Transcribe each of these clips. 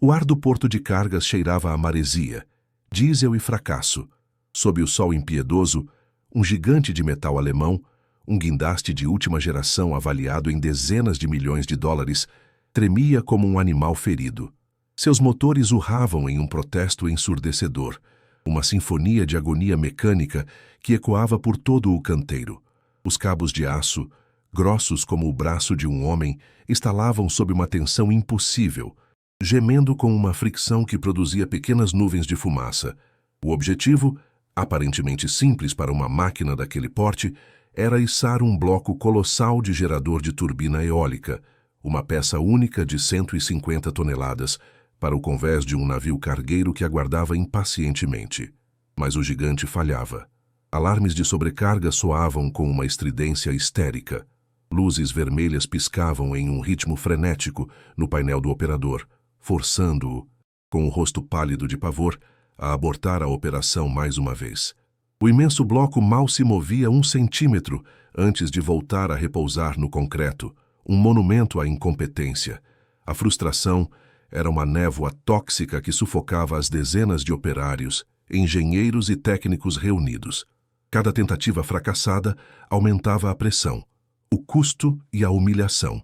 O ar do porto de cargas cheirava a maresia, diesel e fracasso. Sob o sol impiedoso, um gigante de metal alemão, um guindaste de última geração avaliado em dezenas de milhões de dólares, tremia como um animal ferido. Seus motores urravam em um protesto ensurdecedor, uma sinfonia de agonia mecânica que ecoava por todo o canteiro. Os cabos de aço, grossos como o braço de um homem, estalavam sob uma tensão impossível, gemendo com uma fricção que produzia pequenas nuvens de fumaça. O objetivo, aparentemente simples para uma máquina daquele porte, era içar um bloco colossal de gerador de turbina eólica, uma peça única de 150 toneladas, para o convés de um navio cargueiro que aguardava impacientemente. Mas o gigante falhava. Alarmes de sobrecarga soavam com uma estridência histérica. Luzes vermelhas piscavam em um ritmo frenético no painel do operador, forçando-o, com o rosto pálido de pavor, a abortar a operação mais uma vez. O imenso bloco mal se movia 1 centímetro antes de voltar a repousar no concreto, um monumento à incompetência. A frustração era uma névoa tóxica que sufocava as dezenas de operários, engenheiros e técnicos reunidos. Cada tentativa fracassada aumentava a pressão, o custo e a humilhação.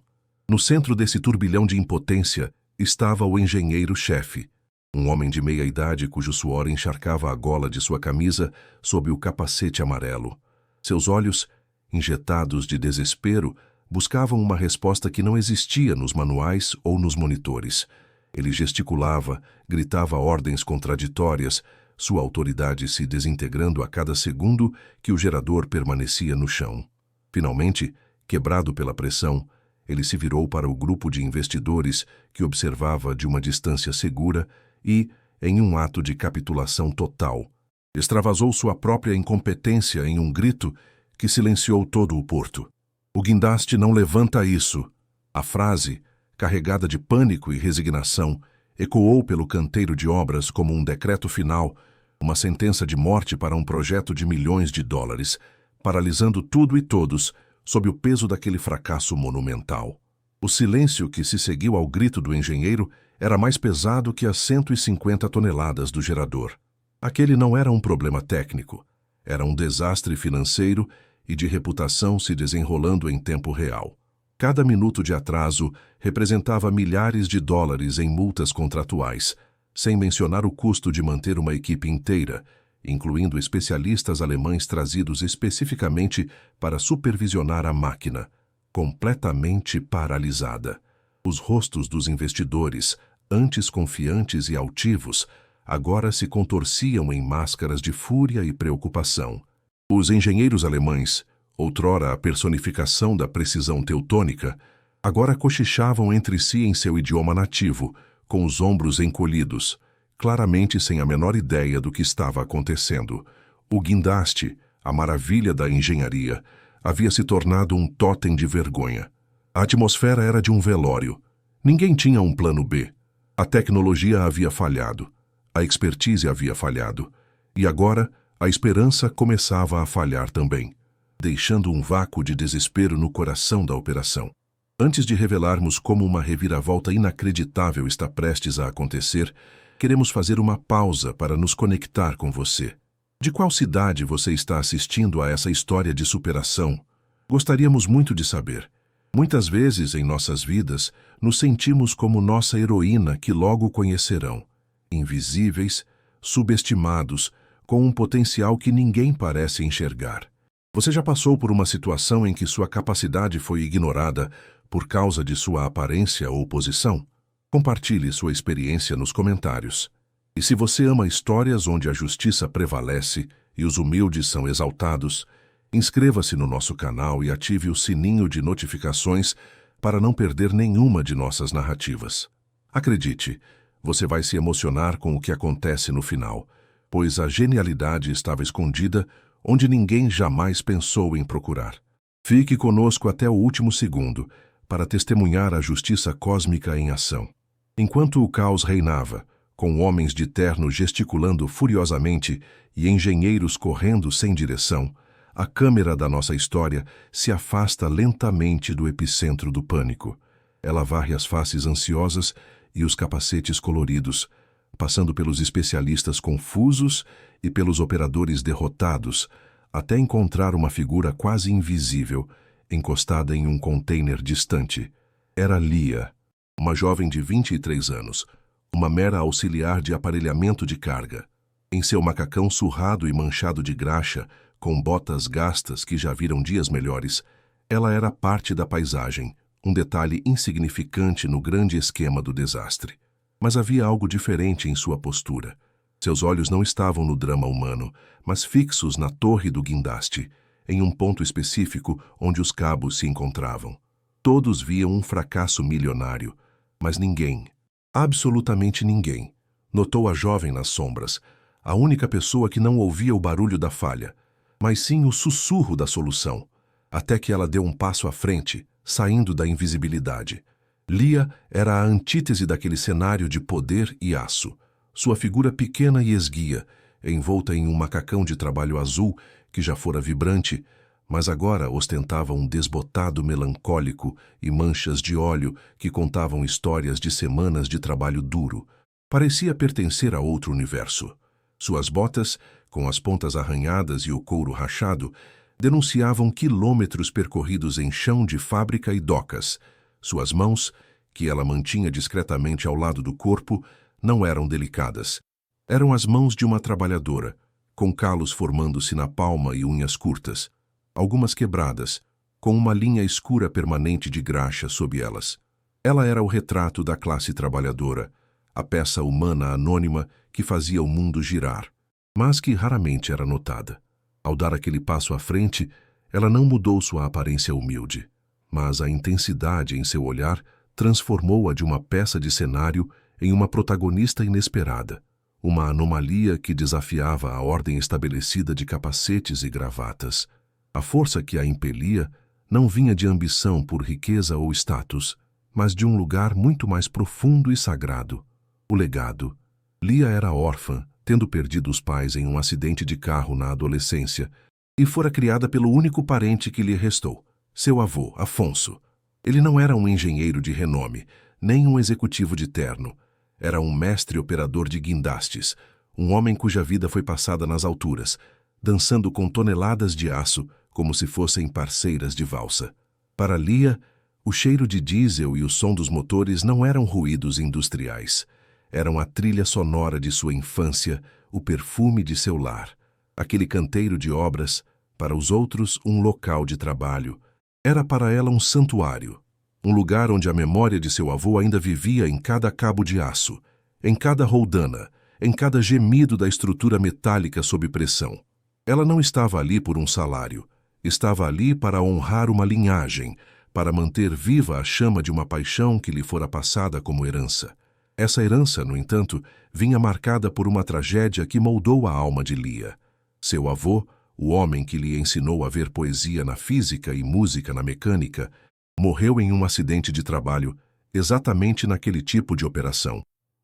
No centro desse turbilhão de impotência estava o engenheiro-chefe, um homem de meia idade cujo suor encharcava a gola de sua camisa sob o capacete amarelo. Seus olhos, injetados de desespero, buscavam uma resposta que não existia nos manuais ou nos monitores. Ele gesticulava, gritava ordens contraditórias, sua autoridade se desintegrando a cada segundo que o gerador permanecia no chão. Finalmente, quebrado pela pressão, ele se virou para o grupo de investidores que observava de uma distância segura e, em um ato de capitulação total, extravasou sua própria incompetência em um grito que silenciou todo o porto. "O guindaste não levanta isso." A frase, carregada de pânico e resignação, ecoou pelo canteiro de obras como um decreto final, uma sentença de morte para um projeto de milhões de dólares, paralisando tudo e todos sob o peso daquele fracasso monumental. O silêncio que se seguiu ao grito do engenheiro era mais pesado que as 150 toneladas do gerador. Aquele não era um problema técnico, era um desastre financeiro e de reputação se desenrolando em tempo real. Cada minuto de atraso representava milhares de dólares em multas contratuais, sem mencionar o custo de manter uma equipe inteira, incluindo especialistas alemães trazidos especificamente para supervisionar a máquina, completamente paralisada. Os rostos dos investidores, antes confiantes e altivos, agora se contorciam em máscaras de fúria e preocupação. Os engenheiros alemães, outrora a personificação da precisão teutônica, agora cochichavam entre si em seu idioma nativo, com os ombros encolhidos, claramente sem a menor ideia do que estava acontecendo. O guindaste, a maravilha da engenharia, havia se tornado um tótem de vergonha. A atmosfera era de um velório. Ninguém tinha um plano B. A tecnologia havia falhado. A expertise havia falhado. E agora, a esperança começava a falhar também, deixando um vácuo de desespero no coração da operação. Antes de revelarmos como uma reviravolta inacreditável está prestes a acontecer, queremos fazer uma pausa para nos conectar com você. De qual cidade você está assistindo a essa história de superação? Gostaríamos muito de saber. Muitas vezes em nossas vidas, nos sentimos como nossa heroína que logo conhecerão. Invisíveis, subestimados, com um potencial que ninguém parece enxergar. Você já passou por uma situação em que sua capacidade foi ignorada por causa de sua aparência ou posição? Compartilhe sua experiência nos comentários. E se você ama histórias onde a justiça prevalece e os humildes são exaltados, inscreva-se no nosso canal e ative o sininho de notificações para não perder nenhuma de nossas narrativas. Acredite, você vai se emocionar com o que acontece no final, pois a genialidade estava escondida onde ninguém jamais pensou em procurar. Fique conosco até o último segundo para testemunhar a justiça cósmica em ação. Enquanto o caos reinava, com homens de terno gesticulando furiosamente e engenheiros correndo sem direção, a câmera da nossa história se afasta lentamente do epicentro do pânico. Ela varre as faces ansiosas e os capacetes coloridos, passando pelos especialistas confusos e pelos operadores derrotados, até encontrar uma figura quase invisível, encostada em um container distante. Era Leah, uma jovem de 23 anos, uma mera auxiliar de aparelhamento de carga. Em seu macacão surrado e manchado de graxa, com botas gastas que já viram dias melhores, ela era parte da paisagem, um detalhe insignificante no grande esquema do desastre. Mas havia algo diferente em sua postura. Seus olhos não estavam no drama humano, mas fixos na torre do guindaste, em um ponto específico onde os cabos se encontravam. Todos viam um fracasso milionário, mas ninguém, absolutamente ninguém, notou a jovem nas sombras, a única pessoa que não ouvia o barulho da falha, mas sim o sussurro da solução, até que ela deu um passo à frente, saindo da invisibilidade. Leah era a antítese daquele cenário de poder e aço. Sua figura pequena e esguia, envolta em um macacão de trabalho azul que já fora vibrante, mas agora ostentava um desbotado melancólico e manchas de óleo que contavam histórias de semanas de trabalho duro. Parecia pertencer a outro universo. Suas botas, com as pontas arranhadas e o couro rachado, denunciavam quilômetros percorridos em chão de fábrica e docas. Suas mãos, que ela mantinha discretamente ao lado do corpo, não eram delicadas. Eram as mãos de uma trabalhadora, com calos formando-se na palma e unhas curtas, algumas quebradas, com uma linha escura permanente de graxa sob elas. Ela era o retrato da classe trabalhadora, a peça humana anônima que fazia o mundo girar, mas que raramente era notada. Ao dar aquele passo à frente, ela não mudou sua aparência humilde, mas a intensidade em seu olhar transformou-a de uma peça de cenário em uma protagonista inesperada, uma anomalia que desafiava a ordem estabelecida de capacetes e gravatas. A força que a impelia não vinha de ambição por riqueza ou status, mas de um lugar muito mais profundo e sagrado: o legado. Leah era órfã, tendo perdido os pais em um acidente de carro na adolescência, e fora criada pelo único parente que lhe restou, seu avô, Afonso. Ele não era um engenheiro de renome, nem um executivo de terno. Era um mestre operador de guindastes, um homem cuja vida foi passada nas alturas, dançando com toneladas de aço como se fossem parceiras de valsa. Para Leah, o cheiro de diesel e o som dos motores não eram ruídos industriais. Eram a trilha sonora de sua infância, o perfume de seu lar. Aquele canteiro de obras, para os outros um local de trabalho, era para ela um santuário, um lugar onde a memória de seu avô ainda vivia em cada cabo de aço, em cada roldana, em cada gemido da estrutura metálica sob pressão. Ela não estava ali por um salário, estava ali para honrar uma linhagem, para manter viva a chama de uma paixão que lhe fora passada como herança. Essa herança, no entanto, vinha marcada por uma tragédia que moldou a alma de Leah. Seu avô, o homem que lhe ensinou a ver poesia na física e música na mecânica, morreu em um acidente de trabalho, exatamente naquele tipo de operação.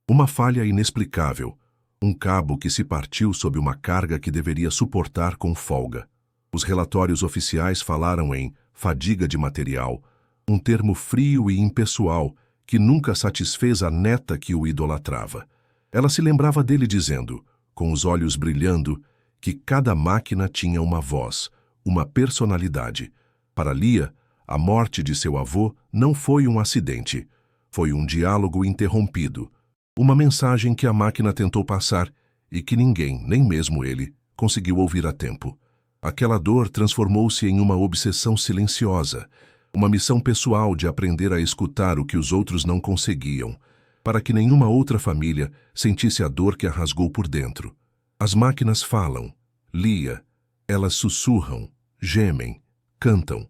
Uma falha inexplicável, um cabo que se partiu sob uma carga que deveria suportar com folga. Os relatórios oficiais falaram em fadiga de material, um termo frio e impessoal que nunca satisfez a neta que o idolatrava. Ela se lembrava dele dizendo, com os olhos brilhando, que cada máquina tinha uma voz, uma personalidade. Para Leah, a morte de seu avô não foi um acidente, foi um diálogo interrompido, uma mensagem que a máquina tentou passar e que ninguém, nem mesmo ele, conseguiu ouvir a tempo. Aquela dor transformou-se em uma obsessão silenciosa, uma missão pessoal de aprender a escutar o que os outros não conseguiam, para que nenhuma outra família sentisse a dor que a rasgou por dentro. As máquinas falam, Leah, elas sussurram, gemem, cantam.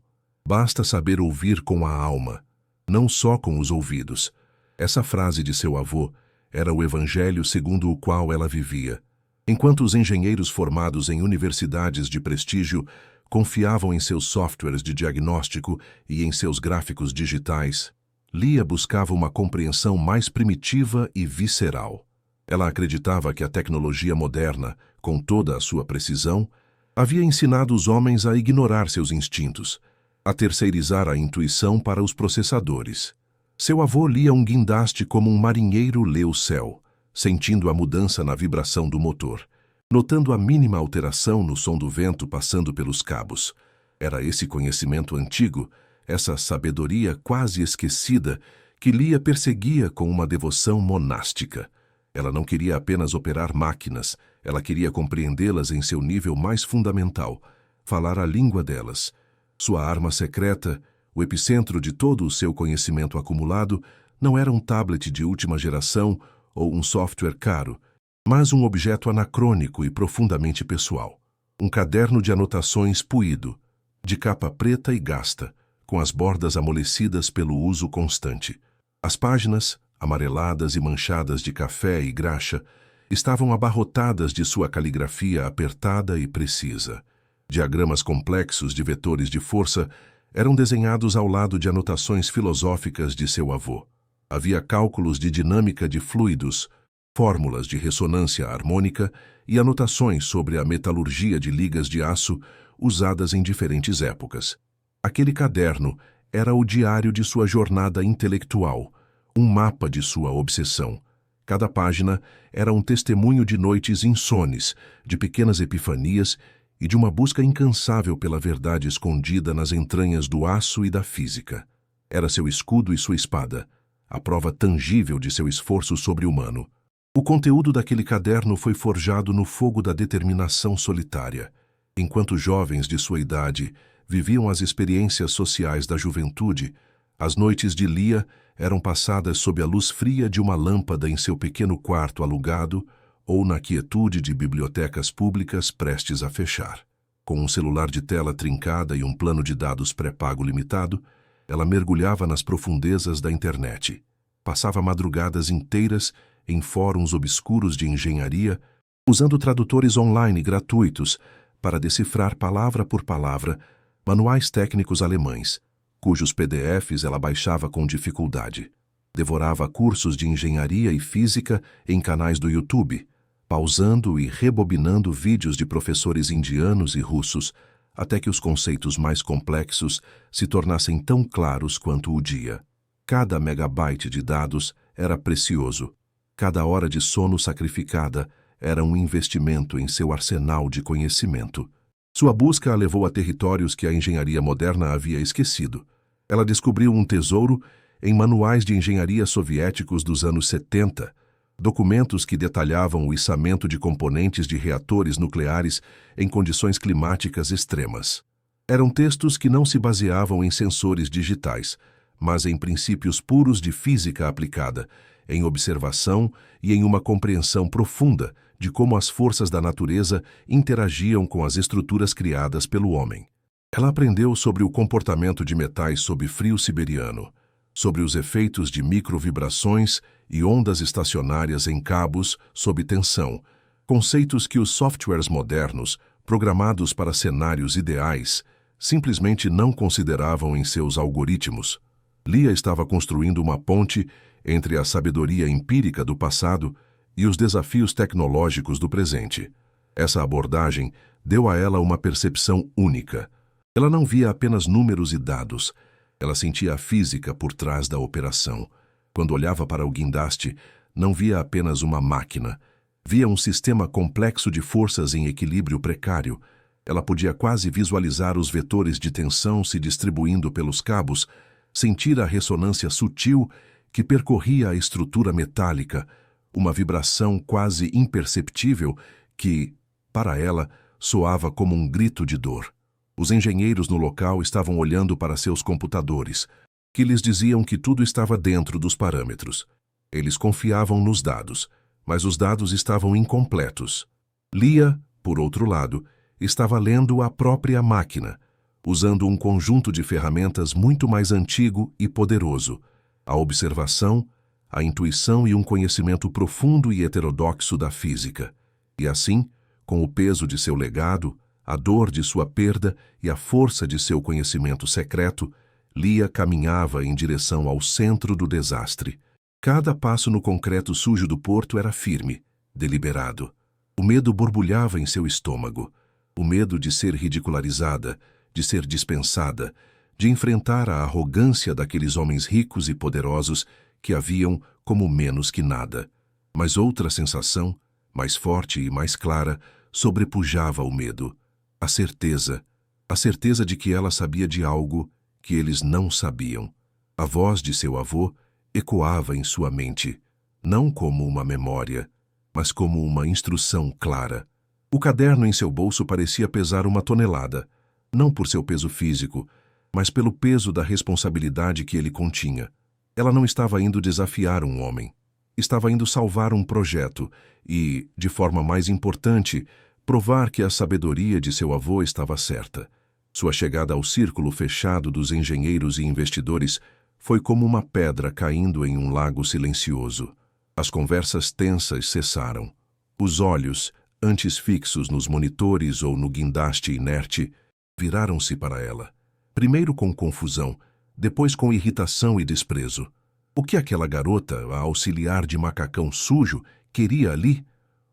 Basta saber ouvir com a alma, não só com os ouvidos. Essa frase de seu avô era o evangelho segundo o qual ela vivia. Enquanto os engenheiros formados em universidades de prestígio confiavam em seus softwares de diagnóstico e em seus gráficos digitais, Leah buscava uma compreensão mais primitiva e visceral. Ela acreditava que a tecnologia moderna, com toda a sua precisão, havia ensinado os homens a ignorar seus instintos, a terceirizar a intuição para os processadores. Seu avô lia um guindaste como um marinheiro lê o céu, sentindo a mudança na vibração do motor, notando a mínima alteração no som do vento passando pelos cabos. Era esse conhecimento antigo, essa sabedoria quase esquecida, que Lia perseguia com uma devoção monástica. Ela não queria apenas operar máquinas, ela queria compreendê-las em seu nível mais fundamental, falar a língua delas. Sua arma secreta, o epicentro de todo o seu conhecimento acumulado, não era um tablet de última geração ou um software caro, mas um objeto anacrônico e profundamente pessoal. Um caderno de anotações puído, de capa preta e gasta, com as bordas amolecidas pelo uso constante. As páginas, amareladas e manchadas de café e graxa, estavam abarrotadas de sua caligrafia apertada e precisa. Diagramas complexos de vetores de força eram desenhados ao lado de anotações filosóficas de seu avô. Havia cálculos de dinâmica de fluidos, fórmulas de ressonância harmônica e anotações sobre a metalurgia de ligas de aço usadas em diferentes épocas. Aquele caderno era o diário de sua jornada intelectual, um mapa de sua obsessão. Cada página era um testemunho de noites insones, de pequenas epifanias e de uma busca incansável pela verdade escondida nas entranhas do aço e da física. Era seu escudo e sua espada, a prova tangível de seu esforço sobre-humano. O conteúdo daquele caderno foi forjado no fogo da determinação solitária. Enquanto jovens de sua idade viviam as experiências sociais da juventude, as noites de Lia eram passadas sob a luz fria de uma lâmpada em seu pequeno quarto alugado ou na quietude de bibliotecas públicas prestes a fechar. Com um celular de tela trincada e um plano de dados pré-pago limitado, ela mergulhava nas profundezas da internet. Passava madrugadas inteiras em fóruns obscuros de engenharia, usando tradutores online gratuitos para decifrar palavra por palavra manuais técnicos alemães, cujos PDFs ela baixava com dificuldade. Devorava cursos de engenharia e física em canais do YouTube, pausando e rebobinando vídeos de professores indianos e russos, até que os conceitos mais complexos se tornassem tão claros quanto o dia. Cada megabyte de dados era precioso. Cada hora de sono sacrificada era um investimento em seu arsenal de conhecimento. Sua busca a levou a territórios que a engenharia moderna havia esquecido. Ela descobriu um tesouro em manuais de engenharia soviéticos dos anos 70, documentos que detalhavam o içamento de componentes de reatores nucleares em condições climáticas extremas. Eram textos que não se baseavam em sensores digitais, mas em princípios puros de física aplicada, em observação e em uma compreensão profunda de como as forças da natureza interagiam com as estruturas criadas pelo homem. Ela aprendeu sobre o comportamento de metais sob frio siberiano, sobre os efeitos de microvibrações e ondas estacionárias em cabos sob tensão, conceitos que os softwares modernos, programados para cenários ideais, simplesmente não consideravam em seus algoritmos. Lia estava construindo uma ponte entre a sabedoria empírica do passado e os desafios tecnológicos do presente. Essa abordagem deu a ela uma percepção única. Ela não via apenas números e dados, ela sentia a física por trás da operação. Quando olhava para o guindaste, não via apenas uma máquina, via um sistema complexo de forças em equilíbrio precário. Ela podia quase visualizar os vetores de tensão se distribuindo pelos cabos, sentir a ressonância sutil que percorria a estrutura metálica, uma vibração quase imperceptível que, para ela, soava como um grito de dor. Os engenheiros no local estavam olhando para seus computadores, que lhes diziam que tudo estava dentro dos parâmetros. Eles confiavam nos dados, mas os dados estavam incompletos. Lia, por outro lado, estava lendo a própria máquina, usando um conjunto de ferramentas muito mais antigo e poderoso: a observação, a intuição e um conhecimento profundo e heterodoxo da física. E assim, com o peso de seu legado, a dor de sua perda e a força de seu conhecimento secreto, Lia caminhava em direção ao centro do desastre. Cada passo no concreto sujo do porto era firme, deliberado. O medo borbulhava em seu estômago. O medo de ser ridicularizada, de ser dispensada, de enfrentar a arrogância daqueles homens ricos e poderosos que a viam como menos que nada. Mas outra sensação, mais forte e mais clara, sobrepujava o medo. A certeza de que ela sabia de algo que eles não sabiam. A voz de seu avô ecoava em sua mente, não como uma memória, mas como uma instrução clara. O caderno em seu bolso parecia pesar 1 tonelada, não por seu peso físico, mas pelo peso da responsabilidade que ele continha. Ela não estava indo desafiar um homem. Estava indo salvar um projeto e, de forma mais importante, provar que a sabedoria de seu avô estava certa. Sua chegada ao círculo fechado dos engenheiros e investidores foi como uma pedra caindo em um lago silencioso. As conversas tensas cessaram. Os olhos, antes fixos nos monitores ou no guindaste inerte, viraram-se para ela. Primeiro com confusão, depois com irritação e desprezo. O que aquela garota, a auxiliar de macacão sujo, queria ali?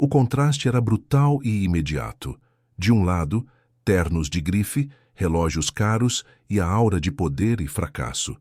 O contraste era brutal e imediato. De um lado, ternos de grife, relógios caros e a aura de poder e fracasso.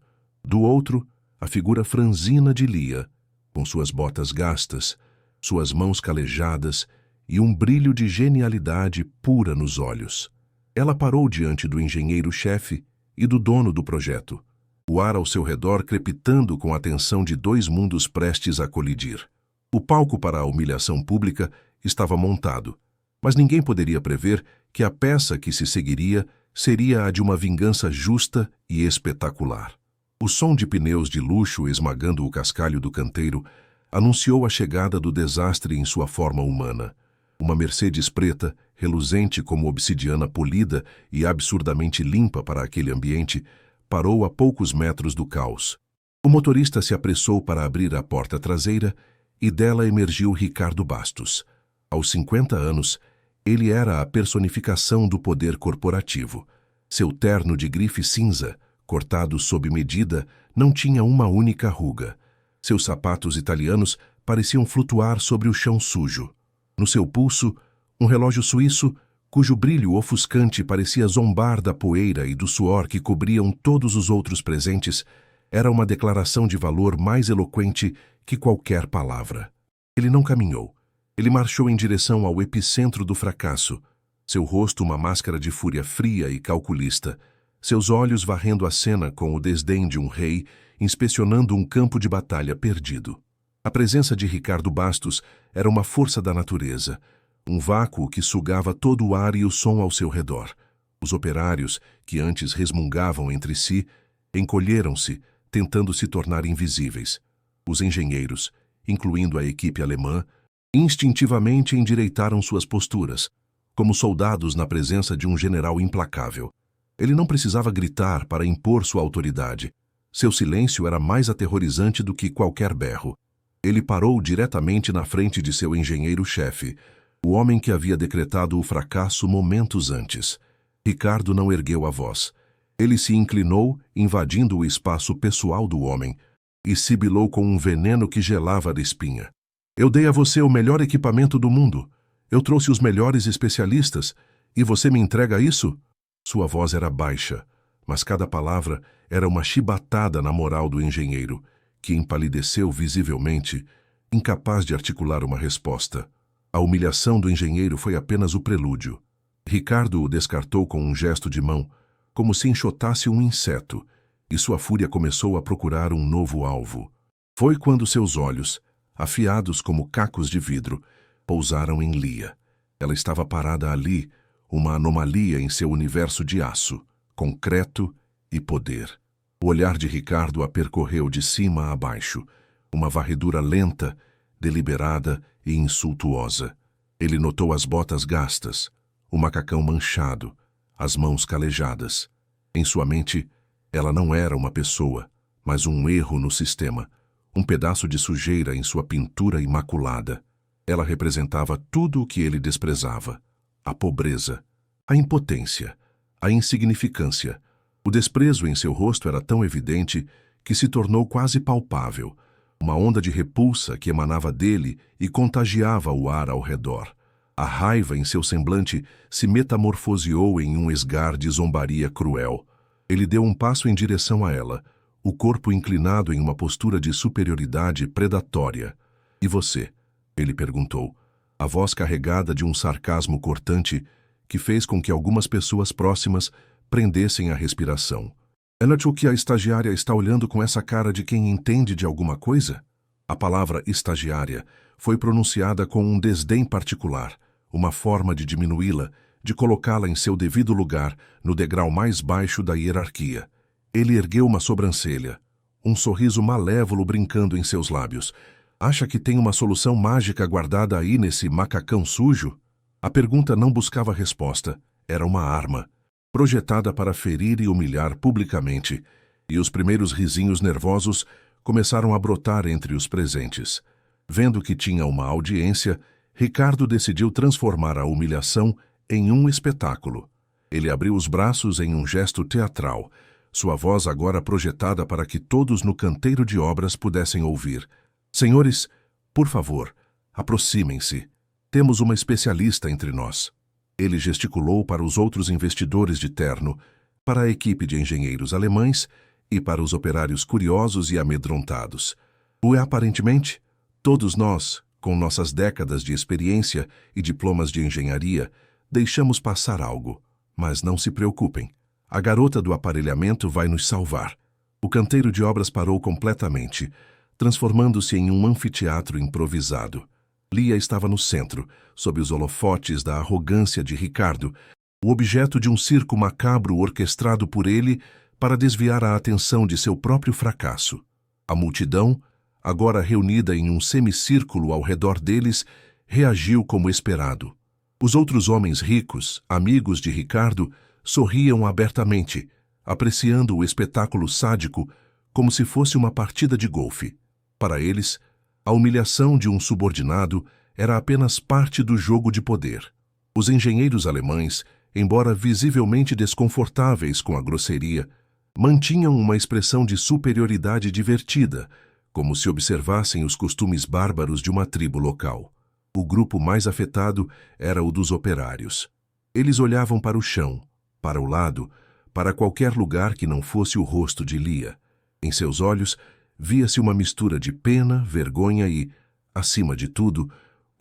Do outro, a figura franzina de Lia, com suas botas gastas, suas mãos calejadas e um brilho de genialidade pura nos olhos. Ela parou diante do engenheiro-chefe e do dono do projeto, o ar ao seu redor crepitando com a tensão de 2 mundos prestes a colidir. O palco para a humilhação pública estava montado, mas ninguém poderia prever que a peça que se seguiria seria a de uma vingança justa e espetacular. O som de pneus de luxo esmagando o cascalho do canteiro anunciou a chegada do desastre em sua forma humana. Uma Mercedes preta, reluzente como obsidiana polida e absurdamente limpa para aquele ambiente, parou a poucos metros do caos. O motorista se apressou para abrir a porta traseira e dela emergiu Ricardo Bastos. Aos 50 anos, ele era a personificação do poder corporativo. Seu terno de grife cinza, cortado sob medida, não tinha uma única ruga. Seus sapatos italianos pareciam flutuar sobre o chão sujo. No seu pulso, um relógio suíço, cujo brilho ofuscante parecia zombar da poeira e do suor que cobriam todos os outros presentes, era uma declaração de valor mais eloquente que qualquer palavra. Ele não caminhou. Ele marchou em direção ao epicentro do fracasso, seu rosto uma máscara de fúria fria e calculista, seus olhos varrendo a cena com o desdém de um rei inspecionando um campo de batalha perdido. A presença de Ricardo Bastos era uma força da natureza, um vácuo que sugava todo o ar e o som ao seu redor. Os operários, que antes resmungavam entre si, encolheram-se, tentando se tornar invisíveis. Os engenheiros, incluindo a equipe alemã, instintivamente endireitaram suas posturas, como soldados na presença de um general implacável. Ele não precisava gritar para impor sua autoridade. Seu silêncio era mais aterrorizante do que qualquer berro. Ele parou diretamente na frente de seu engenheiro-chefe, o homem que havia decretado o fracasso momentos antes. Ricardo não ergueu a voz. Ele se inclinou, invadindo o espaço pessoal do homem, e sibilou com um veneno que gelava a espinha. Eu dei a você o melhor equipamento do mundo. Eu trouxe os melhores especialistas, e você me entrega isso? Sua voz era baixa, mas cada palavra era uma chibatada na moral do engenheiro, que empalideceu visivelmente, incapaz de articular uma resposta. A humilhação do engenheiro foi apenas o prelúdio. Ricardo o descartou com um gesto de mão, como se enxotasse um inseto, e sua fúria começou a procurar um novo alvo. Foi quando seus olhos, afiados como cacos de vidro, pousaram em Lia. Ela estava parada ali, uma anomalia em seu universo de aço, concreto e poder. O olhar de Ricardo a percorreu de cima a baixo, uma varredura lenta, deliberada e insultuosa. Ele notou as botas gastas, o macacão manchado, as mãos calejadas. Em sua mente, ela não era uma pessoa, mas um erro no sistema, um pedaço de sujeira em sua pintura imaculada. Ela representava tudo o que ele desprezava: a pobreza, a impotência, a insignificância. O desprezo em seu rosto era tão evidente que se tornou quase palpável, uma onda de repulsa que emanava dele e contagiava o ar ao redor. A raiva em seu semblante se metamorfoseou em um esgar de zombaria cruel. Ele deu um passo em direção a ela, o corpo inclinado em uma postura de superioridade predatória. E você? Ele perguntou, a voz carregada de um sarcasmo cortante que fez com que algumas pessoas próximas prendessem a respiração. É notou que a estagiária está olhando com essa cara de quem entende de alguma coisa? A palavra estagiária foi pronunciada com um desdém particular, uma forma de diminuí-la, de colocá-la em seu devido lugar, no degrau mais baixo da hierarquia. Ele ergueu uma sobrancelha, um sorriso malévolo brincando em seus lábios. Acha que tem uma solução mágica guardada aí nesse macacão sujo? A pergunta não buscava resposta, era uma arma, projetada para ferir e humilhar publicamente, e os primeiros risinhos nervosos começaram a brotar entre os presentes. Vendo que tinha uma audiência, Ricardo decidiu transformar a humilhação em um espetáculo. Ele abriu os braços em um gesto teatral, sua voz agora projetada para que todos no canteiro de obras pudessem ouvir. Senhores, por favor, aproximem-se. Temos uma especialista entre nós. Ele gesticulou para os outros investidores de terno, para a equipe de engenheiros alemães e para os operários curiosos e amedrontados. Aparentemente, todos nós, com nossas décadas de experiência e diplomas de engenharia, deixamos passar algo. Mas não se preocupem. A garota do aparelhamento vai nos salvar. O canteiro de obras parou completamente, transformando-se em um anfiteatro improvisado. Lia estava no centro, sob os holofotes da arrogância de Ricardo, o objeto de um circo macabro orquestrado por ele para desviar a atenção de seu próprio fracasso. A multidão, agora reunida em um semicírculo ao redor deles, reagiu como esperado. Os outros homens ricos, amigos de Ricardo, sorriam abertamente, apreciando o espetáculo sádico como se fosse uma partida de golfe. Para eles, a humilhação de um subordinado era apenas parte do jogo de poder. Os engenheiros alemães, embora visivelmente desconfortáveis com a grosseria, mantinham uma expressão de superioridade divertida, como se observassem os costumes bárbaros de uma tribo local. O grupo mais afetado era o dos operários. Eles olhavam para o chão, para o lado, para qualquer lugar que não fosse o rosto de Lia. Em seus olhos, via-se uma mistura de pena, vergonha e, acima de tudo,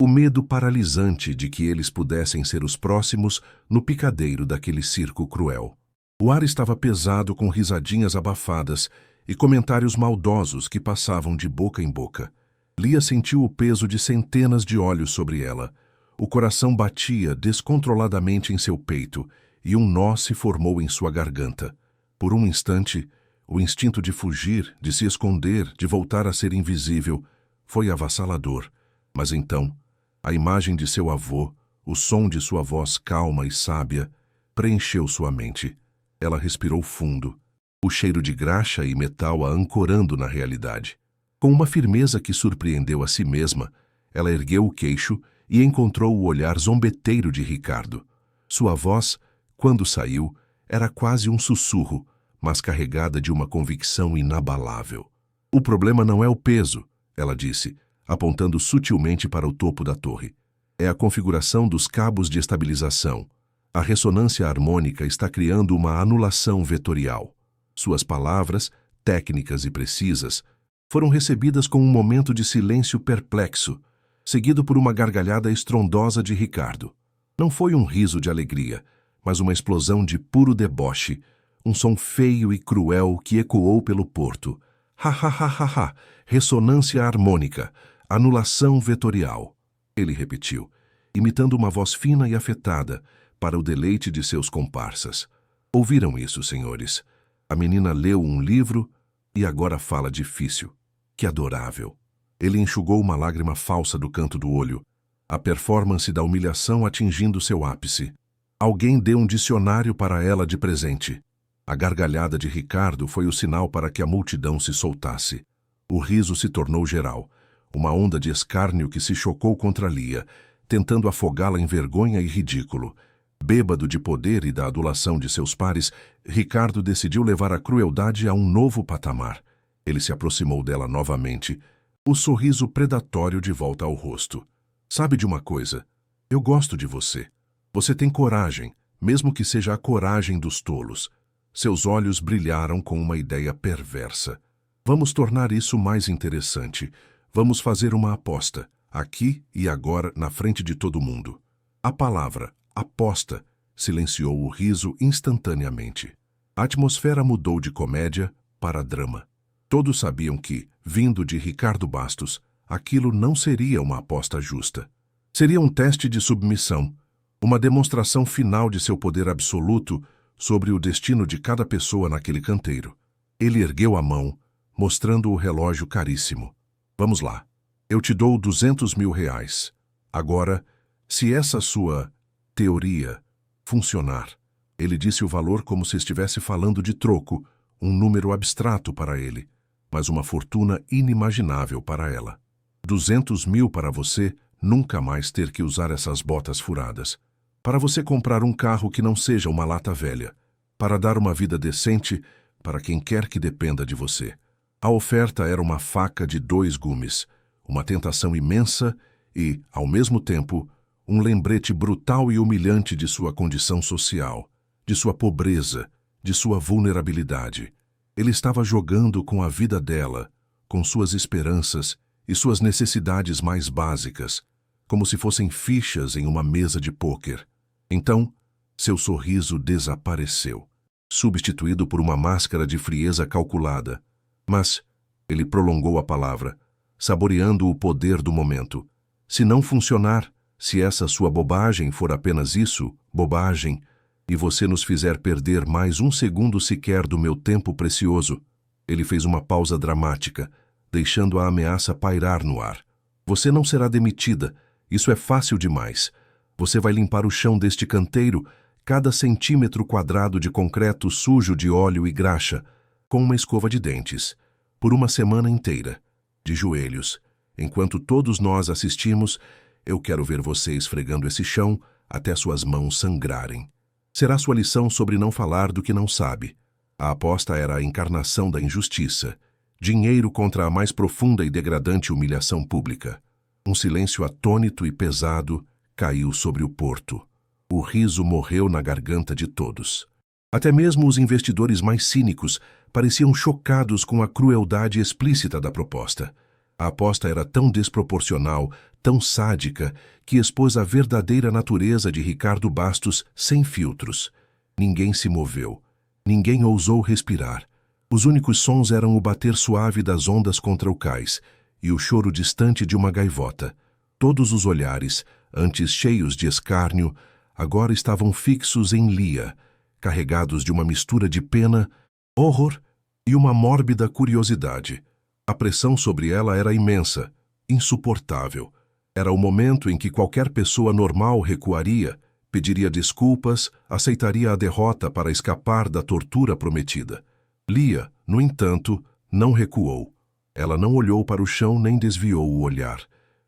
o medo paralisante de que eles pudessem ser os próximos no picadeiro daquele circo cruel. O ar estava pesado com risadinhas abafadas e comentários maldosos que passavam de boca em boca. Lia sentiu o peso de centenas de olhos sobre ela. O coração batia descontroladamente em seu peito e um nó se formou em sua garganta. Por um instante, o instinto de fugir, de se esconder, de voltar a ser invisível, foi avassalador. Mas então, a imagem de seu avô, o som de sua voz calma e sábia, preencheu sua mente. Ela respirou fundo, o cheiro de graxa e metal a ancorando na realidade. Com uma firmeza que surpreendeu a si mesma, ela ergueu o queixo e encontrou o olhar zombeteiro de Ricardo. Sua voz, quando saiu, era quase um sussurro, mas carregada de uma convicção inabalável. O problema não é o peso, ela disse, apontando sutilmente para o topo da torre. É a configuração dos cabos de estabilização. A ressonância harmônica está criando uma anulação vetorial. Suas palavras, técnicas e precisas, foram recebidas com um momento de silêncio perplexo, seguido por uma gargalhada estrondosa de Ricardo. Não foi um riso de alegria, mas uma explosão de puro deboche, um som feio e cruel que ecoou pelo porto. Ha ha ha ha ha, ressonância harmônica, anulação vetorial. Ele repetiu, imitando uma voz fina e afetada, para o deleite de seus comparsas. Ouviram isso, senhores? A menina leu um livro e agora fala difícil. Que adorável! Ele enxugou uma lágrima falsa do canto do olho, a performance da humilhação atingindo seu ápice. Alguém deu um dicionário para ela de presente. A gargalhada de Ricardo foi o sinal para que a multidão se soltasse. O riso se tornou geral, uma onda de escárnio que se chocou contra Lia, tentando afogá-la em vergonha e ridículo. Bêbado de poder e da adulação de seus pares, Ricardo decidiu levar a crueldade a um novo patamar. Ele se aproximou dela novamente, o sorriso predatório de volta ao rosto. Sabe de uma coisa? Eu gosto de você. Você tem coragem, mesmo que seja a coragem dos tolos. Seus olhos brilharam com uma ideia perversa. Vamos tornar isso mais interessante. Vamos fazer uma aposta, aqui e agora, na frente de todo mundo. A palavra aposta silenciou o riso instantaneamente. A atmosfera mudou de comédia para drama. Todos sabiam que, vindo de Ricardo Bastos, aquilo não seria uma aposta justa. Seria um teste de submissão, uma demonstração final de seu poder absoluto sobre o destino de cada pessoa naquele canteiro. Ele ergueu a mão, mostrando o relógio caríssimo. Vamos lá. Eu te dou 200 mil reais. Agora, se essa sua teoria funcionar, ele disse o valor como se estivesse falando de troco, um número abstrato para ele, mas uma fortuna inimaginável para ela. 200 mil para você nunca mais ter que usar essas botas furadas. Para você comprar um carro que não seja uma lata velha. Para dar uma vida decente para quem quer que dependa de você. A oferta era uma faca de 2 gumes, uma tentação imensa e, ao mesmo tempo, um lembrete brutal e humilhante de sua condição social, de sua pobreza, de sua vulnerabilidade. Ele estava jogando com a vida dela, com suas esperanças e suas necessidades mais básicas, como se fossem fichas em uma mesa de pôquer. Então, seu sorriso desapareceu, substituído por uma máscara de frieza calculada. Mas ele prolongou a palavra, saboreando o poder do momento. Se não funcionar, se essa sua bobagem for apenas isso, bobagem, e você nos fizer perder mais um segundo sequer do meu tempo precioso. Ele fez uma pausa dramática, deixando a ameaça pairar no ar. Você não será demitida, isso é fácil demais. Você vai limpar o chão deste canteiro, cada centímetro quadrado de concreto sujo de óleo e graxa, com uma escova de dentes, por uma semana inteira, de joelhos. Enquanto todos nós assistimos, eu quero ver você esfregando esse chão até suas mãos sangrarem. Será sua lição sobre não falar do que não sabe. A aposta era a encarnação da injustiça. Dinheiro contra a mais profunda e degradante humilhação pública. Um silêncio atônito e pesado caiu sobre o porto. O riso morreu na garganta de todos. Até mesmo os investidores mais cínicos pareciam chocados com a crueldade explícita da proposta. A aposta era tão desproporcional, tão sádica, que expôs a verdadeira natureza de Ricardo Bastos sem filtros. Ninguém se moveu. Ninguém ousou respirar. Os únicos sons eram o bater suave das ondas contra o cais e o choro distante de uma gaivota. Todos os olhares, antes cheios de escárnio, agora estavam fixos em Lia, carregados de uma mistura de pena, horror e uma mórbida curiosidade. A pressão sobre ela era imensa, insuportável. Era o momento em que qualquer pessoa normal recuaria, pediria desculpas, aceitaria a derrota para escapar da tortura prometida. Lia, no entanto, não recuou. Ela não olhou para o chão nem desviou o olhar.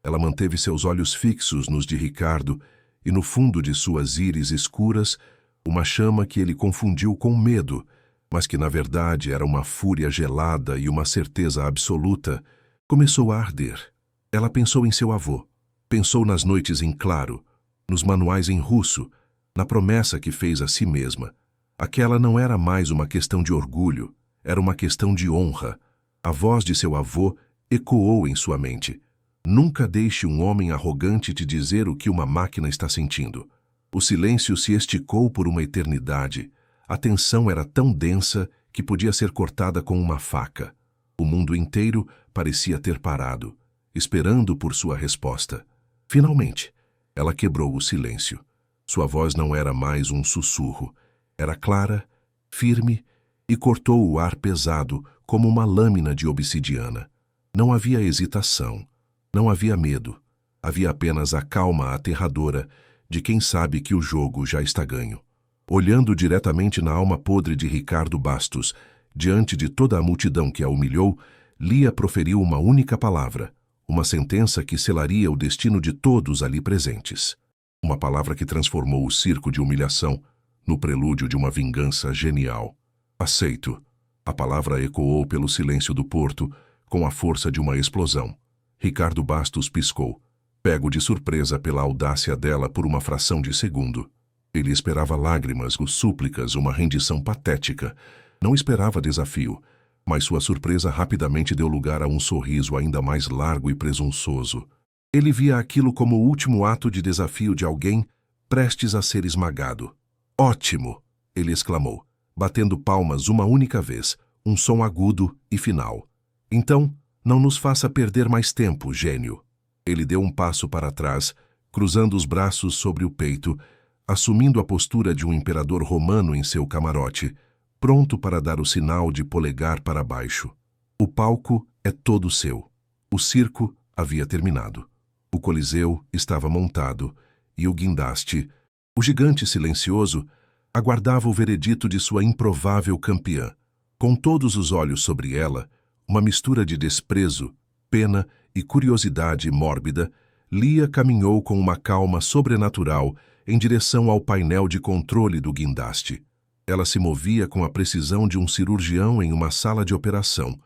Ela manteve seus olhos fixos nos de Ricardo e no fundo de suas íris escuras, uma chama que ele confundiu com medo, mas que na verdade era uma fúria gelada e uma certeza absoluta, começou a arder. Ela pensou em seu avô, pensou nas noites em claro, nos manuais em russo, na promessa que fez a si mesma. Aquela não era mais uma questão de orgulho, era uma questão de honra. A voz de seu avô ecoou em sua mente. Nunca deixe um homem arrogante te dizer o que uma máquina está sentindo. O silêncio se esticou por uma eternidade. A tensão era tão densa que podia ser cortada com uma faca. O mundo inteiro parecia ter parado, esperando por sua resposta. Finalmente, ela quebrou o silêncio. Sua voz não era mais um sussurro. Era clara, firme e cortou o ar pesado como uma lâmina de obsidiana. Não havia hesitação, não havia medo. Havia apenas a calma aterradora de quem sabe que o jogo já está ganho. Olhando diretamente na alma podre de Ricardo Bastos, diante de toda a multidão que a humilhou, Lia proferiu uma única palavra, uma sentença que selaria o destino de todos ali presentes. Uma palavra que transformou o circo de humilhação no prelúdio de uma vingança genial. Aceito. A palavra ecoou pelo silêncio do porto, com a força de uma explosão. Ricardo Bastos piscou, pego de surpresa pela audácia dela por uma fração de segundo. Ele esperava lágrimas, súplicas, uma rendição patética. Não esperava desafio, mas sua surpresa rapidamente deu lugar a um sorriso ainda mais largo e presunçoso. Ele via aquilo como o último ato de desafio de alguém prestes a ser esmagado. Ótimo! Ele exclamou, batendo palmas uma única vez, um som agudo e final. Então, não nos faça perder mais tempo, gênio. Ele deu um passo para trás, cruzando os braços sobre o peito, assumindo a postura de um imperador romano em seu camarote, pronto para dar o sinal de polegar para baixo. O palco é todo seu. O circo havia terminado. O coliseu estava montado e o guindaste, o gigante silencioso, aguardava o veredito de sua improvável campeã. Com todos os olhos sobre ela, uma mistura de desprezo, pena e curiosidade mórbida, Lia caminhou com uma calma sobrenatural em direção ao painel de controle do guindaste. Ela se movia com a precisão de um cirurgião em uma sala de operação,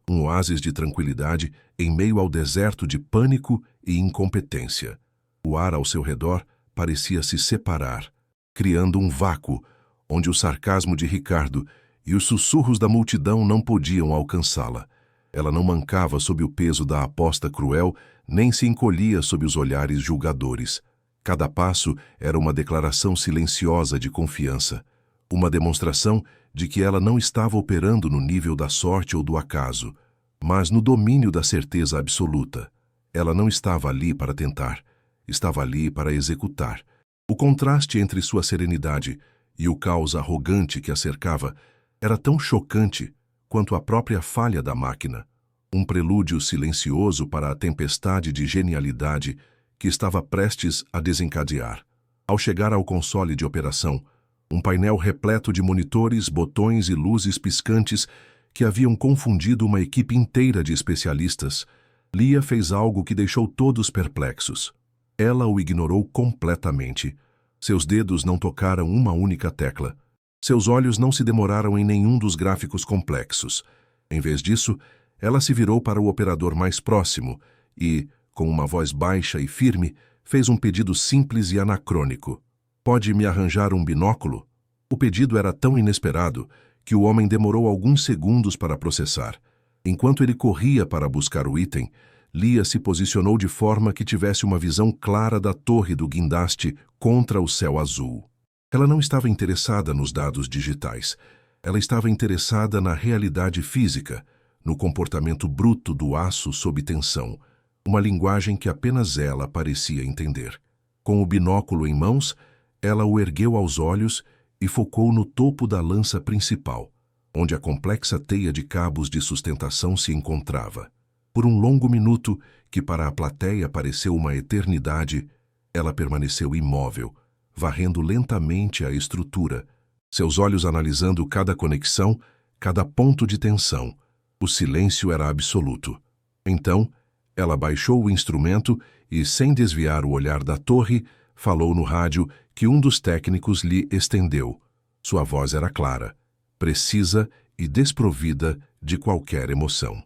um oásis de tranquilidade em meio ao deserto de pânico e incompetência. O ar ao seu redor parecia se separar, criando um vácuo onde o sarcasmo de Ricardo e os sussurros da multidão não podiam alcançá-la. Ela não mancava sob o peso da aposta cruel, nem se encolhia sob os olhares julgadores. Cada passo era uma declaração silenciosa de confiança, uma demonstração de que ela não estava operando no nível da sorte ou do acaso, mas no domínio da certeza absoluta. Ela não estava ali para tentar, estava ali para executar. O contraste entre sua serenidade e o caos arrogante que a cercava era tão chocante quanto a própria falha da máquina, um prelúdio silencioso para a tempestade de genialidade que estava prestes a desencadear. Ao chegar ao console de operação, um painel repleto de monitores, botões e luzes piscantes que haviam confundido uma equipe inteira de especialistas, Lia fez algo que deixou todos perplexos. Ela o ignorou completamente. Seus dedos não tocaram uma única tecla. Seus olhos não se demoraram em nenhum dos gráficos complexos. Em vez disso, ela se virou para o operador mais próximo e, com uma voz baixa e firme, fez um pedido simples e anacrônico. "Pode me arranjar um binóculo?" O pedido era tão inesperado que o homem demorou alguns segundos para processar. Enquanto ele corria para buscar o item, Lia se posicionou de forma que tivesse uma visão clara da torre do guindaste contra o céu azul. Ela não estava interessada nos dados digitais. Ela estava interessada na realidade física, no comportamento bruto do aço sob tensão, uma linguagem que apenas ela parecia entender. Com o binóculo em mãos, ela o ergueu aos olhos e focou no topo da lança principal, onde a complexa teia de cabos de sustentação se encontrava. Por um longo minuto, que para a plateia pareceu uma eternidade, ela permaneceu imóvel, varrendo lentamente a estrutura, seus olhos analisando cada conexão, cada ponto de tensão. O silêncio era absoluto. Então, ela baixou o instrumento e, sem desviar o olhar da torre, falou no rádio que um dos técnicos lhe estendeu. Sua voz era clara, precisa e desprovida de qualquer emoção.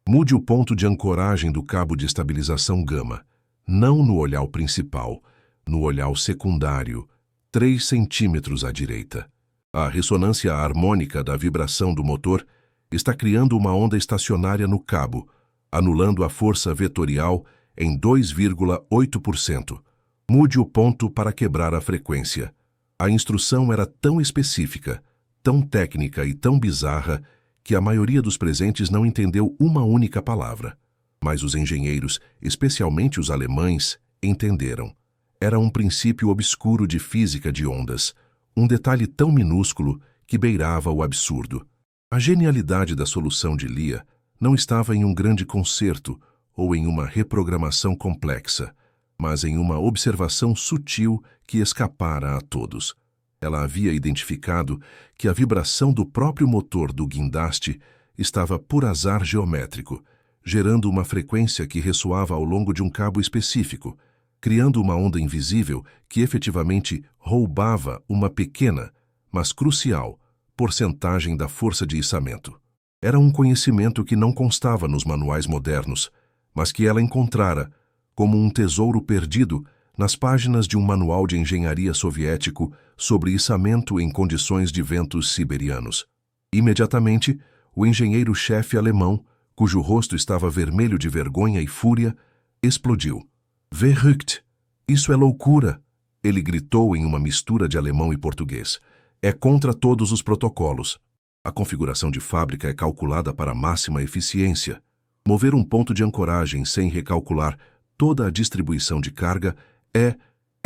"Mude o ponto de ancoragem do cabo de estabilização gama, não no olhar principal, no olhar secundário, 3 centímetros à direita. A ressonância harmônica da vibração do motor está criando uma onda estacionária no cabo, anulando a força vetorial em 2,8%. Mude o ponto para quebrar a frequência." A instrução era tão específica, tão técnica e tão bizarra que a maioria dos presentes não entendeu uma única palavra. Mas os engenheiros, especialmente os alemães, entenderam. Era um princípio obscuro de física de ondas, um detalhe tão minúsculo que beirava o absurdo. A genialidade da solução de Lia não estava em um grande concerto ou em uma reprogramação complexa, mas em uma observação sutil que escapara a todos. Ela havia identificado que a vibração do próprio motor do guindaste estava por azar geométrico, gerando uma frequência que ressoava ao longo de um cabo específico, criando uma onda invisível que efetivamente roubava uma pequena, mas crucial, porcentagem da força de içamento. Era um conhecimento que não constava nos manuais modernos, mas que ela encontrara, como um tesouro perdido, nas páginas de um manual de engenharia soviético sobre içamento em condições de ventos siberianos. Imediatamente, o engenheiro-chefe alemão, cujo rosto estava vermelho de vergonha e fúria, explodiu. Verrückt! Isso é loucura! Ele gritou em uma mistura de alemão e português. É contra todos os protocolos. A configuração de fábrica é calculada para máxima eficiência. Mover um ponto de ancoragem sem recalcular toda a distribuição de carga é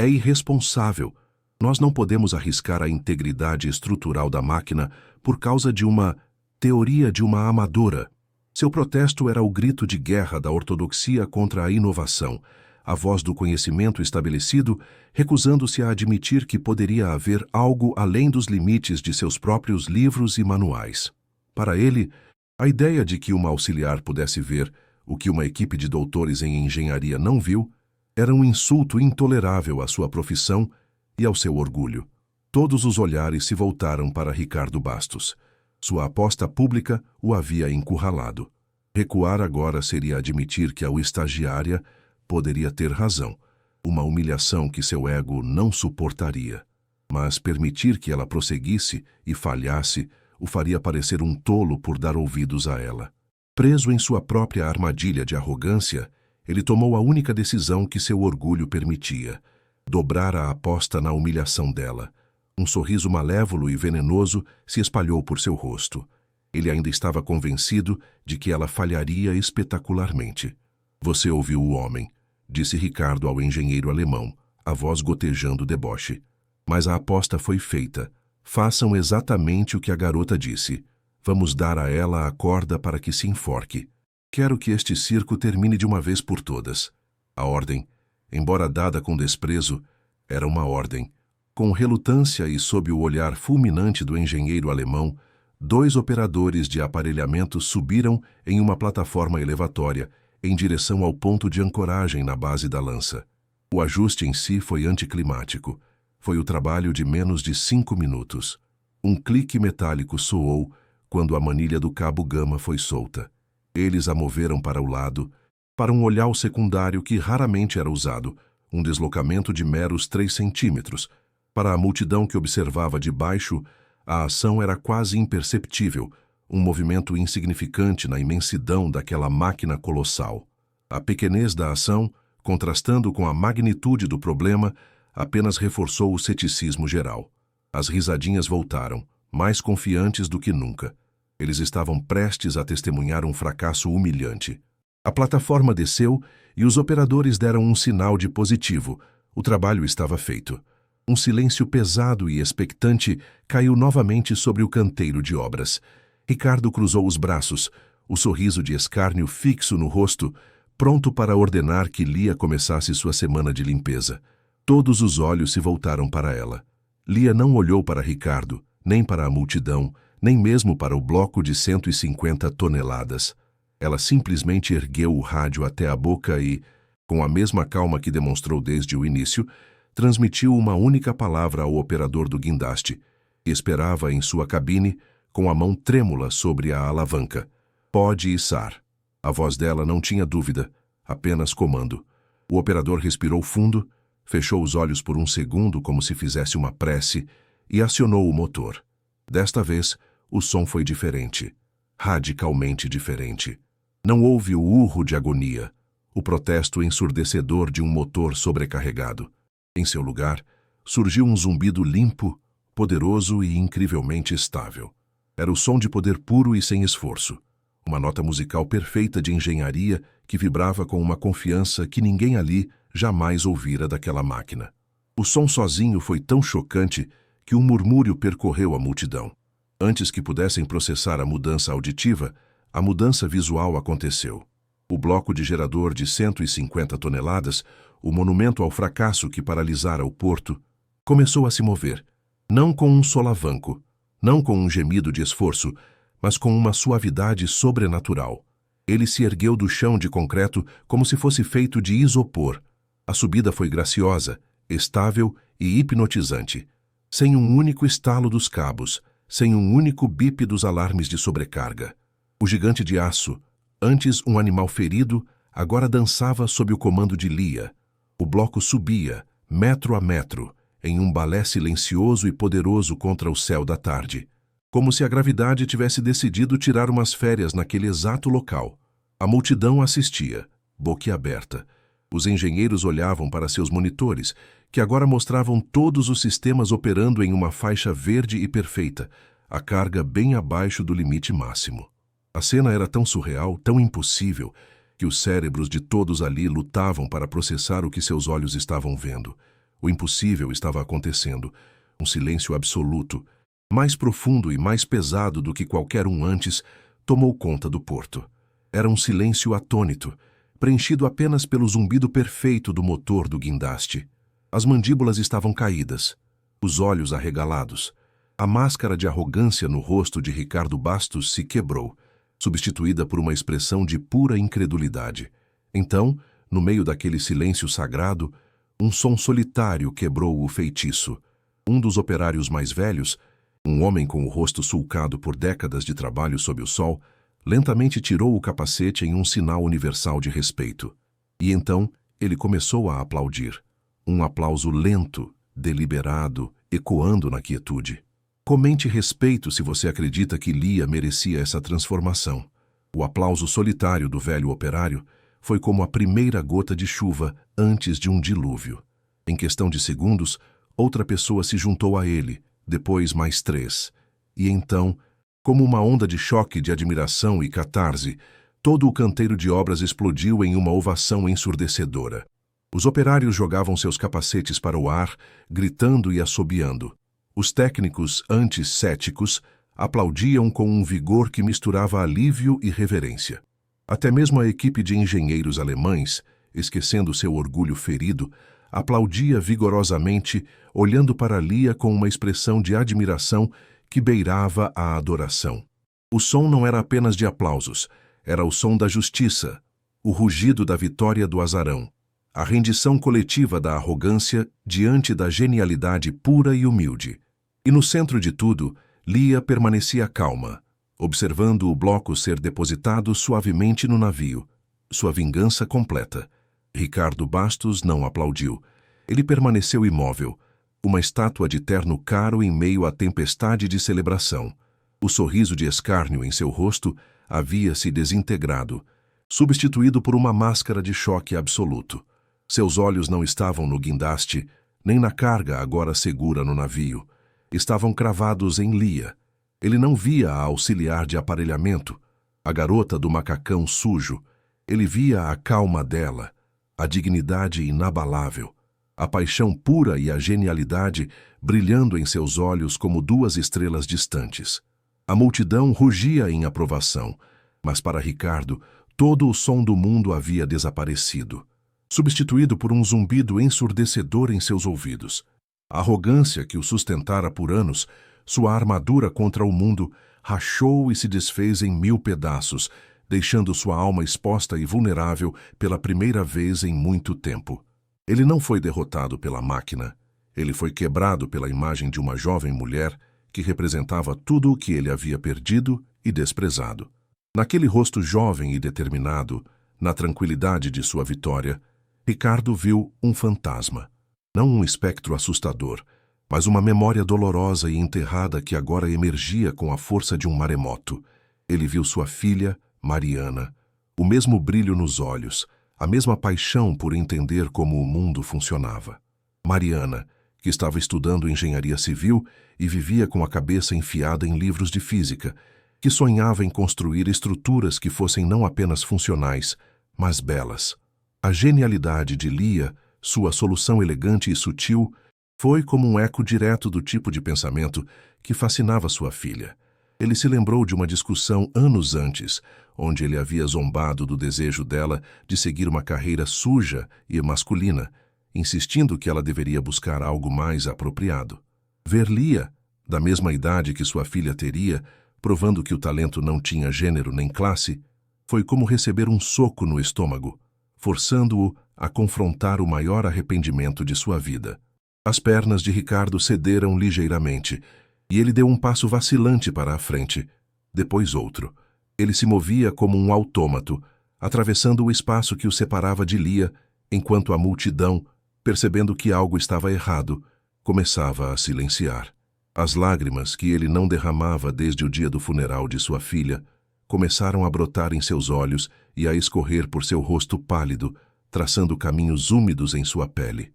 irresponsável. Nós não podemos arriscar a integridade estrutural da máquina por causa de uma teoria de uma amadora. Seu protesto era o grito de guerra da ortodoxia contra a inovação, a voz do conhecimento estabelecido, recusando-se a admitir que poderia haver algo além dos limites de seus próprios livros e manuais. Para ele, a ideia de que uma auxiliar pudesse ver o que uma equipe de doutores em engenharia não viu era um insulto intolerável à sua profissão e ao seu orgulho. Todos os olhares se voltaram para Ricardo Bastos. Sua aposta pública o havia encurralado. Recuar agora seria admitir que a estagiária poderia ter razão, uma humilhação que seu ego não suportaria. Mas permitir que ela prosseguisse e falhasse o faria parecer um tolo por dar ouvidos a ela. Preso em sua própria armadilha de arrogância, ele tomou a única decisão que seu orgulho permitia: dobrar a aposta na humilhação dela. Um sorriso malévolo e venenoso se espalhou por seu rosto. Ele ainda estava convencido de que ela falharia espetacularmente. Você ouviu o homem, disse Ricardo ao engenheiro alemão, a voz gotejando deboche. Mas a aposta foi feita. Façam exatamente o que a garota disse. Vamos dar a ela a corda para que se enforque. Quero que este circo termine de uma vez por todas. A ordem, embora dada com desprezo, era uma ordem. Com relutância e sob o olhar fulminante do engenheiro alemão, 2 operadores de aparelhamento subiram em uma plataforma elevatória em direção ao ponto de ancoragem na base da lança. O ajuste em si foi anticlimático. Foi o trabalho de menos de 5 minutos. Um clique metálico soou quando a manilha do cabo gama foi solta. Eles a moveram para o lado, para um olhar secundário que raramente era usado, um deslocamento de meros 3 centímetros. Para a multidão que observava de baixo, a ação era quase imperceptível, um movimento insignificante na imensidão daquela máquina colossal. A pequenez da ação, contrastando com a magnitude do problema, apenas reforçou o ceticismo geral. As risadinhas voltaram, mais confiantes do que nunca. Eles estavam prestes a testemunhar um fracasso humilhante. A plataforma desceu e os operadores deram um sinal de positivo. O trabalho estava feito. Um silêncio pesado e expectante caiu novamente sobre o canteiro de obras. Ricardo cruzou os braços, o sorriso de escárnio fixo no rosto, pronto para ordenar que Lia começasse sua semana de limpeza. Todos os olhos se voltaram para ela. Lia não olhou para Ricardo, nem para a multidão, nem mesmo para o bloco de 150 toneladas. Ela simplesmente ergueu o rádio até a boca e, com a mesma calma que demonstrou desde o início, transmitiu uma única palavra ao operador do guindaste. Esperava em sua cabine, com a mão trêmula sobre a alavanca. Pode içar. A voz dela não tinha dúvida, apenas comando. O operador respirou fundo, fechou os olhos por um segundo como se fizesse uma prece e acionou o motor. Desta vez, o som foi diferente, radicalmente diferente. Não houve o urro de agonia, o protesto ensurdecedor de um motor sobrecarregado. Em seu lugar, surgiu um zumbido limpo, poderoso e incrivelmente estável. Era o som de poder puro e sem esforço. Uma nota musical perfeita de engenharia que vibrava com uma confiança que ninguém ali jamais ouvira daquela máquina. O som sozinho foi tão chocante que um murmúrio percorreu a multidão. Antes que pudessem processar a mudança auditiva, a mudança visual aconteceu. O bloco de gerador de 150 toneladas, o monumento ao fracasso que paralisara o porto, começou a se mover, não com um solavanco, não com um gemido de esforço, mas com uma suavidade sobrenatural. Ele se ergueu do chão de concreto como se fosse feito de isopor. A subida foi graciosa, estável e hipnotizante, sem um único estalo dos cabos, sem um único bip dos alarmes de sobrecarga. O gigante de aço, antes um animal ferido, agora dançava sob o comando de Lia. O bloco subia, metro a metro, em um balé silencioso e poderoso contra o céu da tarde, como se a gravidade tivesse decidido tirar umas férias naquele exato local. A multidão assistia, boquiaberta. Os engenheiros olhavam para seus monitores, que agora mostravam todos os sistemas operando em uma faixa verde e perfeita, a carga bem abaixo do limite máximo. A cena era tão surreal, tão impossível, que os cérebros de todos ali lutavam para processar o que seus olhos estavam vendo. O impossível estava acontecendo, um silêncio absoluto, mais profundo e mais pesado do que qualquer um antes, tomou conta do porto. Era um silêncio atônito, preenchido apenas pelo zumbido perfeito do motor do guindaste. As mandíbulas estavam caídas, os olhos arregalados. A máscara de arrogância no rosto de Ricardo Bastos se quebrou, substituída por uma expressão de pura incredulidade. Então, no meio daquele silêncio sagrado, um som solitário quebrou o feitiço. Um dos operários mais velhos, um homem com o rosto sulcado por décadas de trabalho sob o sol, lentamente tirou o capacete em um sinal universal de respeito. E então ele começou a aplaudir. Um aplauso lento, deliberado, ecoando na quietude. Comente respeito se você acredita que Lia merecia essa transformação. O aplauso solitário do velho operário foi como a primeira gota de chuva antes de um dilúvio. Em questão de segundos, outra pessoa se juntou a ele, depois mais 3. E então, como uma onda de choque de admiração e catarse, todo o canteiro de obras explodiu em uma ovação ensurdecedora. Os operários jogavam seus capacetes para o ar, gritando e assobiando. Os técnicos, antes céticos, aplaudiam com um vigor que misturava alívio e reverência. Até mesmo a equipe de engenheiros alemães, esquecendo seu orgulho ferido, aplaudia vigorosamente, olhando para Lia com uma expressão de admiração que beirava a adoração. O som não era apenas de aplausos, era o som da justiça, o rugido da vitória do azarão, a rendição coletiva da arrogância diante da genialidade pura e humilde. E no centro de tudo, Lia permanecia calma, observando o bloco ser depositado suavemente no navio, sua vingança completa. Ricardo Bastos não aplaudiu. Ele permaneceu imóvel, uma estátua de terno caro em meio à tempestade de celebração. O sorriso de escárnio em seu rosto havia se desintegrado, substituído por uma máscara de choque absoluto. Seus olhos não estavam no guindaste, nem na carga agora segura no navio. Estavam cravados em Lia. Ele não via a auxiliar de aparelhamento, a garota do macacão sujo. Ele via a calma dela, a dignidade inabalável, a paixão pura e a genialidade brilhando em seus olhos como 2 estrelas distantes. A multidão rugia em aprovação, mas para Ricardo, todo o som do mundo havia desaparecido, substituído por um zumbido ensurdecedor em seus ouvidos. A arrogância que o sustentara por anos, sua armadura contra o mundo, rachou e se desfez em 1000 pedaços, deixando sua alma exposta e vulnerável pela primeira vez em muito tempo. Ele não foi derrotado pela máquina. Ele foi quebrado pela imagem de uma jovem mulher que representava tudo o que ele havia perdido e desprezado. Naquele rosto jovem e determinado, na tranquilidade de sua vitória, Ricardo viu um fantasma. Não um espectro assustador, mas uma memória dolorosa e enterrada que agora emergia com a força de um maremoto. Ele viu sua filha, Mariana, o mesmo brilho nos olhos, a mesma paixão por entender como o mundo funcionava. Mariana, que estava estudando engenharia civil e vivia com a cabeça enfiada em livros de física, que sonhava em construir estruturas que fossem não apenas funcionais, mas belas. A genialidade de Lia, sua solução elegante e sutil, foi como um eco direto do tipo de pensamento que fascinava sua filha. Ele se lembrou de uma discussão anos antes, onde ele havia zombado do desejo dela de seguir uma carreira suja e masculina, insistindo que ela deveria buscar algo mais apropriado. Ver Lia, da mesma idade que sua filha teria, provando que o talento não tinha gênero nem classe, foi como receber um soco no estômago, forçando-o a confrontar o maior arrependimento de sua vida. As pernas de Ricardo cederam ligeiramente, e ele deu um passo vacilante para a frente, depois outro. Ele se movia como um autômato, atravessando o espaço que o separava de Lia, enquanto a multidão, percebendo que algo estava errado, começava a silenciar. As lágrimas que ele não derramava desde o dia do funeral de sua filha começaram a brotar em seus olhos e a escorrer por seu rosto pálido, traçando caminhos úmidos em sua pele.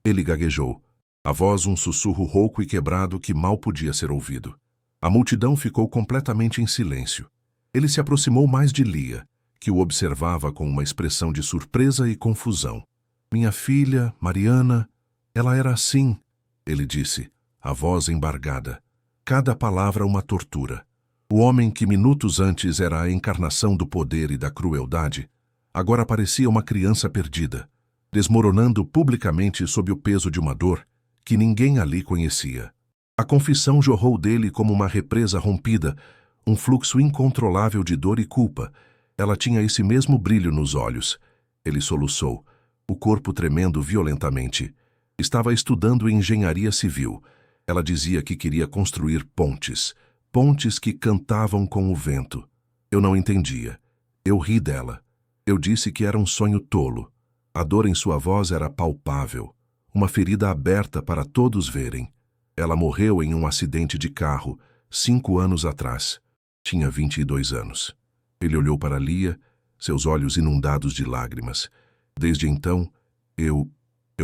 Ele gaguejou, a voz um sussurro rouco e quebrado que mal podia ser ouvido. A multidão ficou completamente em silêncio. Ele se aproximou mais de Lia, que o observava com uma expressão de surpresa e confusão. Minha filha, Mariana, ela era assim, ele disse, a voz embargada. Cada palavra uma tortura. O homem que minutos antes era a encarnação do poder e da crueldade, agora parecia uma criança perdida, desmoronando publicamente sob o peso de uma dor que ninguém ali conhecia. A confissão jorrou dele como uma represa rompida, um fluxo incontrolável de dor e culpa. Ela tinha esse mesmo brilho nos olhos. Ele soluçou, o corpo tremendo violentamente. Estava estudando engenharia civil. Ela dizia que queria construir pontes que cantavam com o vento. Eu não entendia. Eu ri dela. Eu disse que era um sonho tolo. A dor em sua voz era palpável, uma ferida aberta para todos verem. Ela morreu em um acidente de carro, 5 anos atrás. Tinha 22 anos. Ele olhou para Lia, seus olhos inundados de lágrimas. Desde então, eu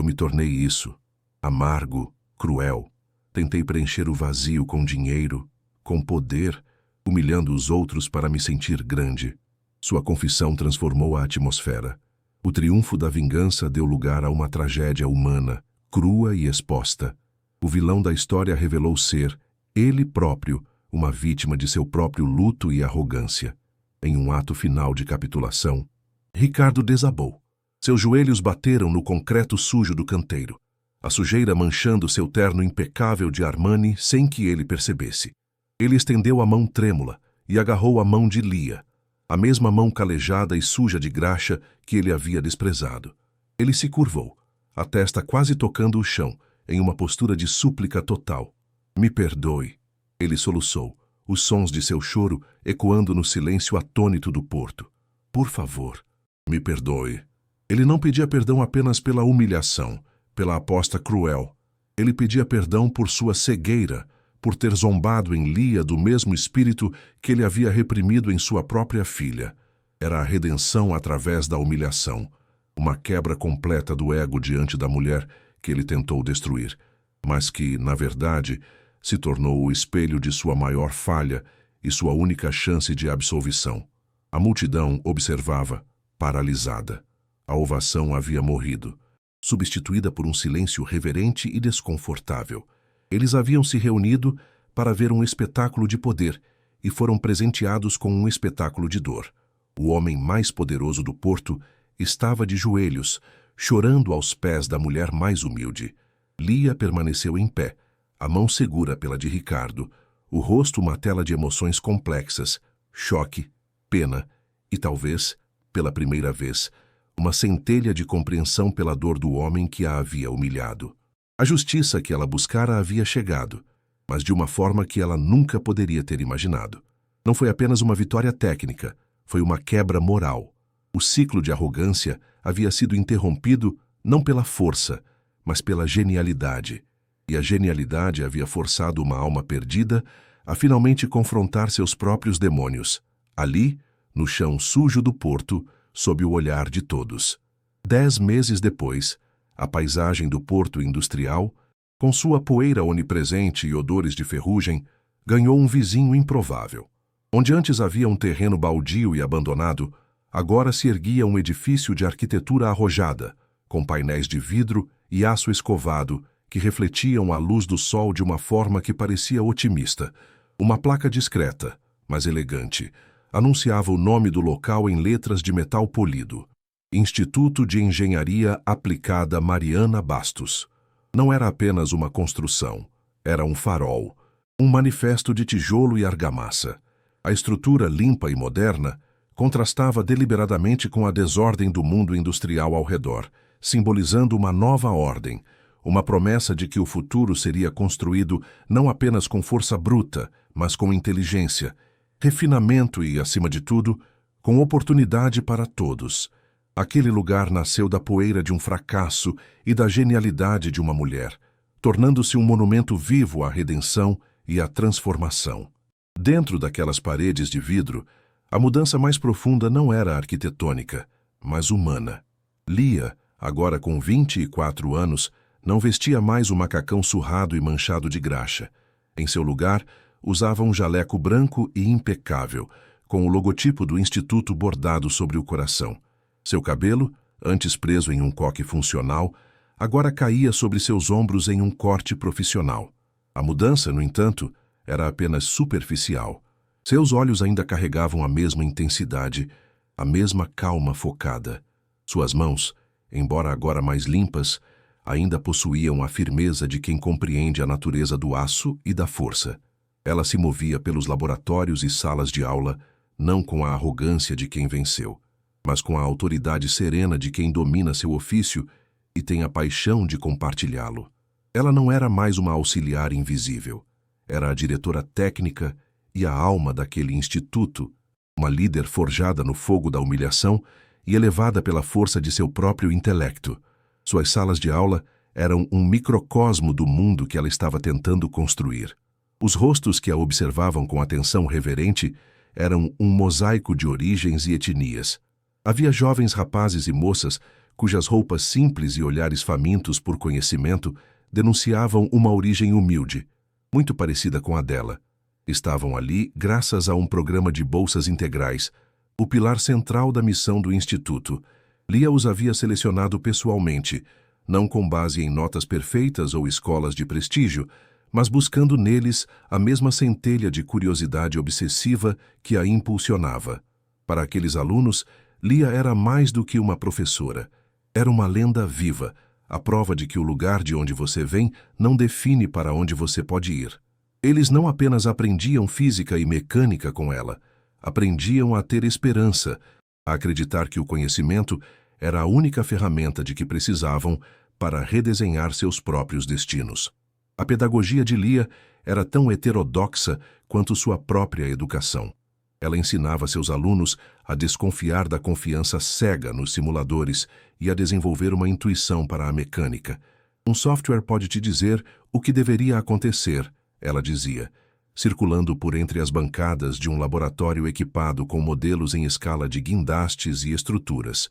me tornei isso. Amargo, cruel. Tentei preencher o vazio com dinheiro, com poder, humilhando os outros para me sentir grande. Sua confissão transformou a atmosfera. O triunfo da vingança deu lugar a uma tragédia humana, crua e exposta. O vilão da história revelou ser, ele próprio, uma vítima de seu próprio luto e arrogância. Em um ato final de capitulação, Ricardo desabou. Seus joelhos bateram no concreto sujo do canteiro, a sujeira manchando seu terno impecável de Armani sem que ele percebesse. Ele estendeu a mão trêmula e agarrou a mão de Lia, a mesma mão calejada e suja de graxa que ele havia desprezado. Ele se curvou, a testa quase tocando o chão, em uma postura de súplica total. Me perdoe, ele soluçou, os sons de seu choro ecoando no silêncio atônito do porto. Por favor, me perdoe. Ele não pedia perdão apenas pela humilhação, pela aposta cruel. Ele pedia perdão por sua cegueira, por ter zombado em Lia do mesmo espírito que ele havia reprimido em sua própria filha. Era a redenção através da humilhação, uma quebra completa do ego diante da mulher que ele tentou destruir, mas que, na verdade, se tornou o espelho de sua maior falha e sua única chance de absolvição. A multidão observava, paralisada. A ovação havia morrido, substituída por um silêncio reverente e desconfortável. Eles haviam se reunido para ver um espetáculo de poder e foram presenteados com um espetáculo de dor. O homem mais poderoso do porto estava de joelhos, chorando aos pés da mulher mais humilde. Lia permaneceu em pé, a mão segura pela de Ricardo, o rosto uma tela de emoções complexas, choque, pena e talvez, pela primeira vez, uma centelha de compreensão pela dor do homem que a havia humilhado. A justiça que ela buscara havia chegado, mas de uma forma que ela nunca poderia ter imaginado. Não foi apenas uma vitória técnica, foi uma quebra moral. O ciclo de arrogância havia sido interrompido não pela força, mas pela genialidade. E a genialidade havia forçado uma alma perdida a finalmente confrontar seus próprios demônios, ali, no chão sujo do porto, sob o olhar de todos. 10 meses depois, a paisagem do porto industrial, com sua poeira onipresente e odores de ferrugem, ganhou um vizinho improvável. Onde antes havia um terreno baldio e abandonado, agora se erguia um edifício de arquitetura arrojada, com painéis de vidro e aço escovado que refletiam a luz do sol de uma forma que parecia otimista. Uma placa discreta, mas elegante, anunciava o nome do local em letras de metal polido. Instituto de Engenharia Aplicada Mariana Bastos. Não era apenas uma construção, era um farol, um manifesto de tijolo e argamassa. A estrutura limpa e moderna contrastava deliberadamente com a desordem do mundo industrial ao redor, simbolizando uma nova ordem, uma promessa de que o futuro seria construído não apenas com força bruta, mas com inteligência, refinamento e, acima de tudo, com oportunidade para todos. Aquele lugar nasceu da poeira de um fracasso e da genialidade de uma mulher, tornando-se um monumento vivo à redenção e à transformação. Dentro daquelas paredes de vidro, a mudança mais profunda não era arquitetônica, mas humana. Lia, agora com 24 anos, não vestia mais o macacão surrado e manchado de graxa. Em seu lugar, usava um jaleco branco e impecável, com o logotipo do Instituto bordado sobre o coração. Seu cabelo, antes preso em um coque funcional, agora caía sobre seus ombros em um corte profissional. A mudança, no entanto, era apenas superficial. Seus olhos ainda carregavam a mesma intensidade, a mesma calma focada. Suas mãos, embora agora mais limpas, ainda possuíam a firmeza de quem compreende a natureza do aço e da força. Ela se movia pelos laboratórios e salas de aula, não com a arrogância de quem venceu, mas com a autoridade serena de quem domina seu ofício e tem a paixão de compartilhá-lo. Ela não era mais uma auxiliar invisível. Era a diretora técnica e a alma daquele instituto, uma líder forjada no fogo da humilhação e elevada pela força de seu próprio intelecto. Suas salas de aula eram um microcosmo do mundo que ela estava tentando construir. Os rostos que a observavam com atenção reverente eram um mosaico de origens e etnias. Havia jovens rapazes e moças cujas roupas simples e olhares famintos por conhecimento denunciavam uma origem humilde, muito parecida com a dela. Estavam ali graças a um programa de bolsas integrais, o pilar central da missão do Instituto. Lia os havia selecionado pessoalmente, não com base em notas perfeitas ou escolas de prestígio, mas buscando neles a mesma centelha de curiosidade obsessiva que a impulsionava. Para aqueles alunos, Lia era mais do que uma professora. Era uma lenda viva, a prova de que o lugar de onde você vem não define para onde você pode ir. Eles não apenas aprendiam física e mecânica com ela, aprendiam a ter esperança, a acreditar que o conhecimento era a única ferramenta de que precisavam para redesenhar seus próprios destinos. A pedagogia de Lia era tão heterodoxa quanto sua própria educação. Ela ensinava seus alunos a desconfiar da confiança cega nos simuladores e a desenvolver uma intuição para a mecânica. Um software pode te dizer o que deveria acontecer, ela dizia, circulando por entre as bancadas de um laboratório equipado com modelos em escala de guindastes e estruturas.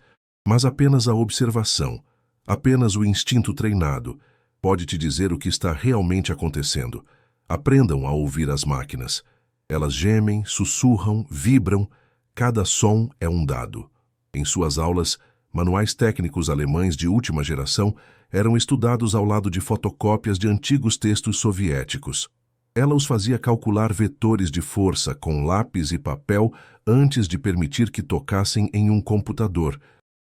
Mas apenas a observação, apenas o instinto treinado, pode te dizer o que está realmente acontecendo. Aprendam a ouvir as máquinas. Elas gemem, sussurram, vibram, cada som é um dado. Em suas aulas, manuais técnicos alemães de última geração eram estudados ao lado de fotocópias de antigos textos soviéticos. Ela os fazia calcular vetores de força com lápis e papel antes de permitir que tocassem em um computador,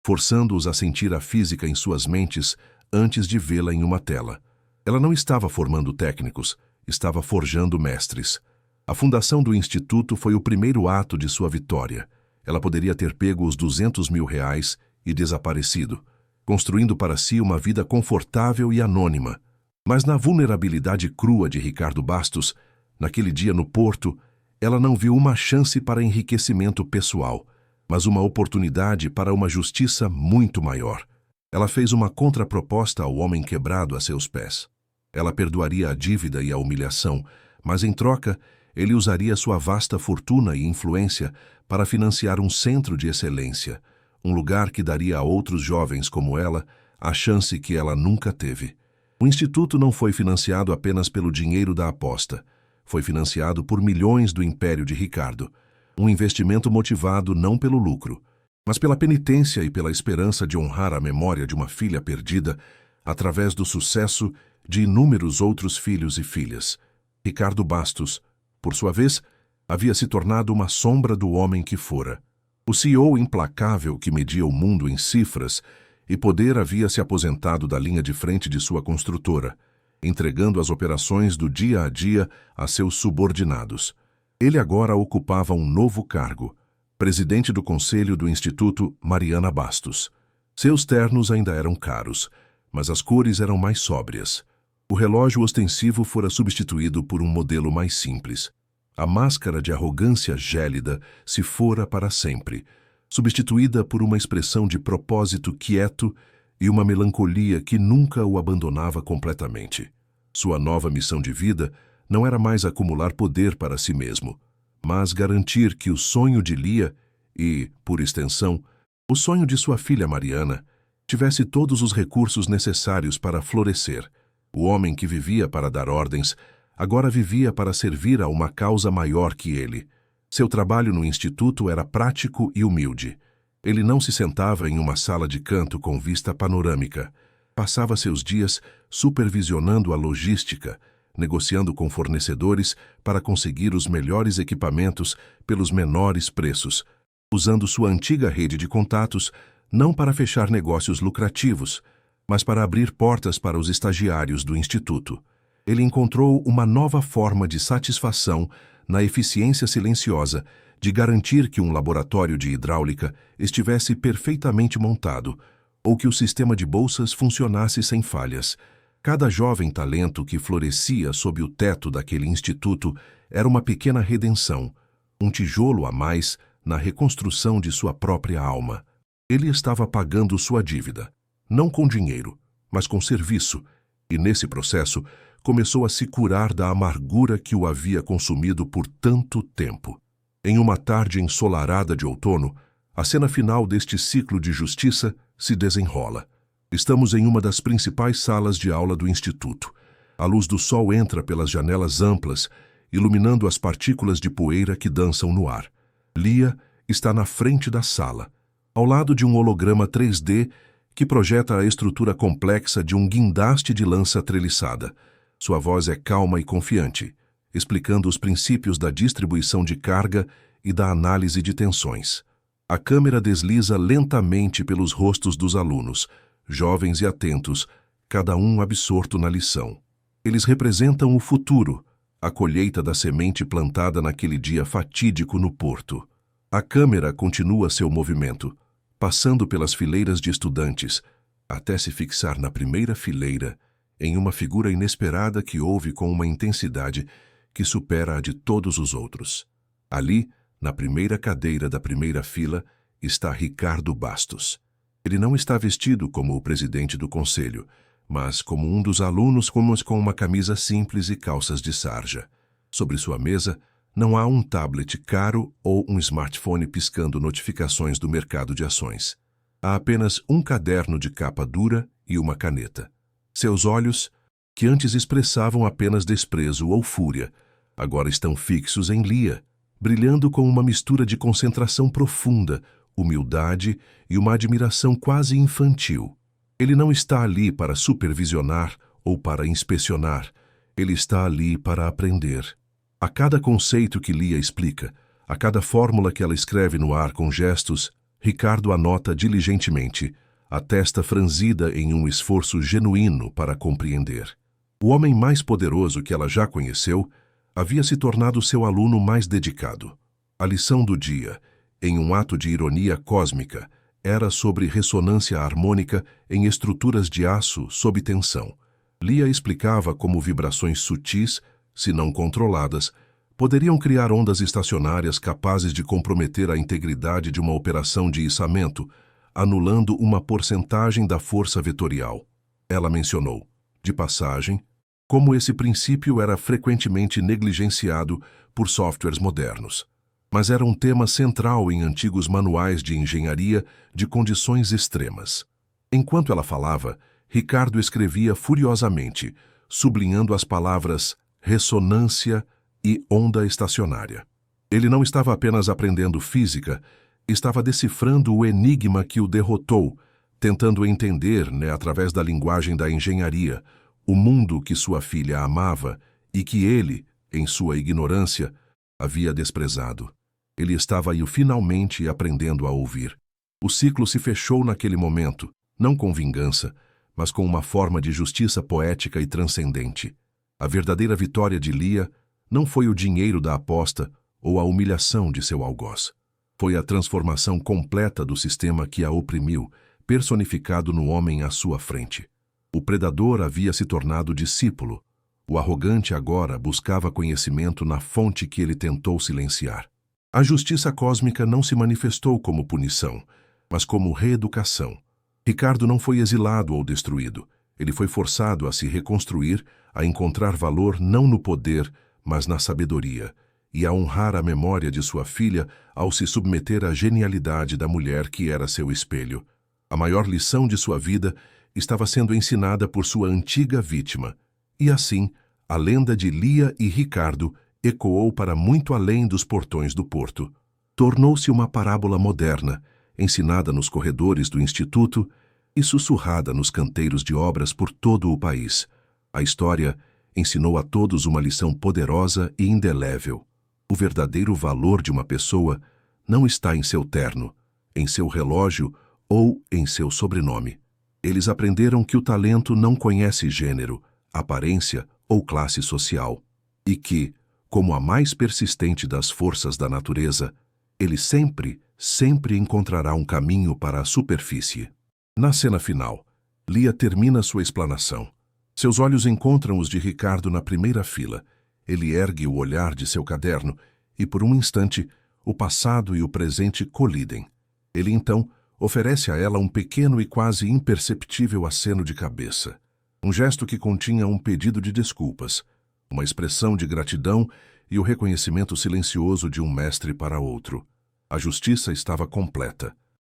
forçando-os a sentir a física em suas mentes antes de vê-la em uma tela. Ela não estava formando técnicos, estava forjando mestres. A fundação do Instituto foi o primeiro ato de sua vitória. Ela poderia ter pego os R$ 200.000 e desaparecido, construindo para si uma vida confortável e anônima. Mas na vulnerabilidade crua de Ricardo Bastos, naquele dia no porto, ela não viu uma chance para enriquecimento pessoal, mas uma oportunidade para uma justiça muito maior. Ela fez uma contraproposta ao homem quebrado a seus pés. Ela perdoaria a dívida e a humilhação, mas em troca, ele usaria sua vasta fortuna e influência para financiar um centro de excelência, um lugar que daria a outros jovens como ela a chance que ela nunca teve. O Instituto não foi financiado apenas pelo dinheiro da aposta. Foi financiado por milhões do império de Ricardo. Um investimento motivado não pelo lucro, mas pela penitência e pela esperança de honrar a memória de uma filha perdida através do sucesso de inúmeros outros filhos e filhas. Ricardo Bastos, por sua vez, havia se tornado uma sombra do homem que fora. O CEO implacável que media o mundo em cifras e poder havia se aposentado da linha de frente de sua construtora, entregando as operações do dia a dia a seus subordinados. Ele agora ocupava um novo cargo, presidente do conselho do Instituto Mariana Bastos. Seus ternos ainda eram caros, mas as cores eram mais sóbrias. O relógio ostensivo fora substituído por um modelo mais simples. A máscara de arrogância gélida se fora para sempre. substituída por uma expressão de propósito quieto e uma melancolia que nunca o abandonava completamente. Sua nova missão de vida não era mais acumular poder para si mesmo, mas garantir que o sonho de Lia e, por extensão, o sonho de sua filha Mariana tivesse todos os recursos necessários para florescer. O homem que vivia para dar ordens agora vivia para servir a uma causa maior que ele. Seu trabalho no instituto era prático e humilde. Ele não se sentava em uma sala de canto com vista panorâmica. Passava seus dias supervisionando a logística, negociando com fornecedores para conseguir os melhores equipamentos pelos menores preços, usando sua antiga rede de contatos não para fechar negócios lucrativos, mas para abrir portas para os estagiários do instituto. Ele encontrou uma nova forma de satisfação na eficiência silenciosa de garantir que um laboratório de hidráulica estivesse perfeitamente montado ou que o sistema de bolsas funcionasse sem falhas. Cada jovem talento que florescia sob o teto daquele instituto era uma pequena redenção, um tijolo a mais na reconstrução de sua própria alma. Ele estava pagando sua dívida, não com dinheiro, mas com serviço, e nesse processo começou a se curar da amargura que o havia consumido por tanto tempo. Em uma tarde ensolarada de outono, a cena final deste ciclo de justiça se desenrola. Estamos em uma das principais salas de aula do instituto. A luz do sol entra pelas janelas amplas, iluminando as partículas de poeira que dançam no ar. Lia está na frente da sala, ao lado de um holograma 3D que projeta a estrutura complexa de um guindaste de lança treliçada. Sua voz é calma e confiante, explicando os princípios da distribuição de carga e da análise de tensões. A câmera desliza lentamente pelos rostos dos alunos, jovens e atentos, cada um absorto na lição. Eles representam o futuro, a colheita da semente plantada naquele dia fatídico no porto. A câmera continua seu movimento, passando pelas fileiras de estudantes, até se fixar na primeira fileira, em uma figura inesperada que ouve com uma intensidade que supera a de todos os outros. Ali, na primeira cadeira da primeira fila, está Ricardo Bastos. Ele não está vestido como o presidente do conselho, mas como um dos alunos com uma camisa simples e calças de sarja. Sobre sua mesa, não há um tablet caro ou um smartphone piscando notificações do mercado de ações. Há apenas um caderno de capa dura e uma caneta. Seus olhos, que antes expressavam apenas desprezo ou fúria, agora estão fixos em Lia, brilhando com uma mistura de concentração profunda, humildade e uma admiração quase infantil. Ele não está ali para supervisionar ou para inspecionar. Ele está ali para aprender. A cada conceito que Lia explica, a cada fórmula que ela escreve no ar com gestos, Ricardo anota diligentemente, a testa franzida em um esforço genuíno para compreender. O homem mais poderoso que ela já conheceu havia se tornado seu aluno mais dedicado. A lição do dia, em um ato de ironia cósmica, era sobre ressonância harmônica em estruturas de aço sob tensão. Lia explicava como vibrações sutis, se não controladas, poderiam criar ondas estacionárias capazes de comprometer a integridade de uma operação de içamento, anulando uma porcentagem da força vetorial. Ela mencionou, de passagem, como esse princípio era frequentemente negligenciado por softwares modernos. Mas era um tema central em antigos manuais de engenharia de condições extremas. Enquanto ela falava, Ricardo escrevia furiosamente, sublinhando as palavras ressonância e onda estacionária. Ele não estava apenas aprendendo física, estava decifrando o enigma que o derrotou, tentando entender, através da linguagem da engenharia, o mundo que sua filha amava e que ele, em sua ignorância, havia desprezado. Ele estava aí finalmente aprendendo a ouvir. O ciclo se fechou naquele momento, não com vingança, mas com uma forma de justiça poética e transcendente. A verdadeira vitória de Lia não foi o dinheiro da aposta ou a humilhação de seu algoz. Foi a transformação completa do sistema que a oprimiu, personificado no homem à sua frente. O predador havia se tornado discípulo. O arrogante agora buscava conhecimento na fonte que ele tentou silenciar. A justiça cósmica não se manifestou como punição, mas como reeducação. Ricardo não foi exilado ou destruído. Ele foi forçado a se reconstruir, a encontrar valor não no poder, mas na sabedoria, e a honrar a memória de sua filha ao se submeter à genialidade da mulher que era seu espelho. A maior lição de sua vida estava sendo ensinada por sua antiga vítima. E assim, a lenda de Lia e Ricardo ecoou para muito além dos portões do porto. Tornou-se uma parábola moderna, ensinada nos corredores do Instituto e sussurrada nos canteiros de obras por todo o país. A história ensinou a todos uma lição poderosa e indelével. O verdadeiro valor de uma pessoa não está em seu terno, em seu relógio ou em seu sobrenome. Eles aprenderam que o talento não conhece gênero, aparência ou classe social, e que, como a mais persistente das forças da natureza, ele sempre encontrará um caminho para a superfície. Na cena final, Lia termina sua explanação. Seus olhos encontram os de Ricardo na primeira fila. Ele ergue o olhar de seu caderno e, por um instante, o passado e o presente colidem. Ele, então, oferece a ela um pequeno e quase imperceptível aceno de cabeça. Um gesto que continha um pedido de desculpas, uma expressão de gratidão e o reconhecimento silencioso de um mestre para outro. A justiça estava completa.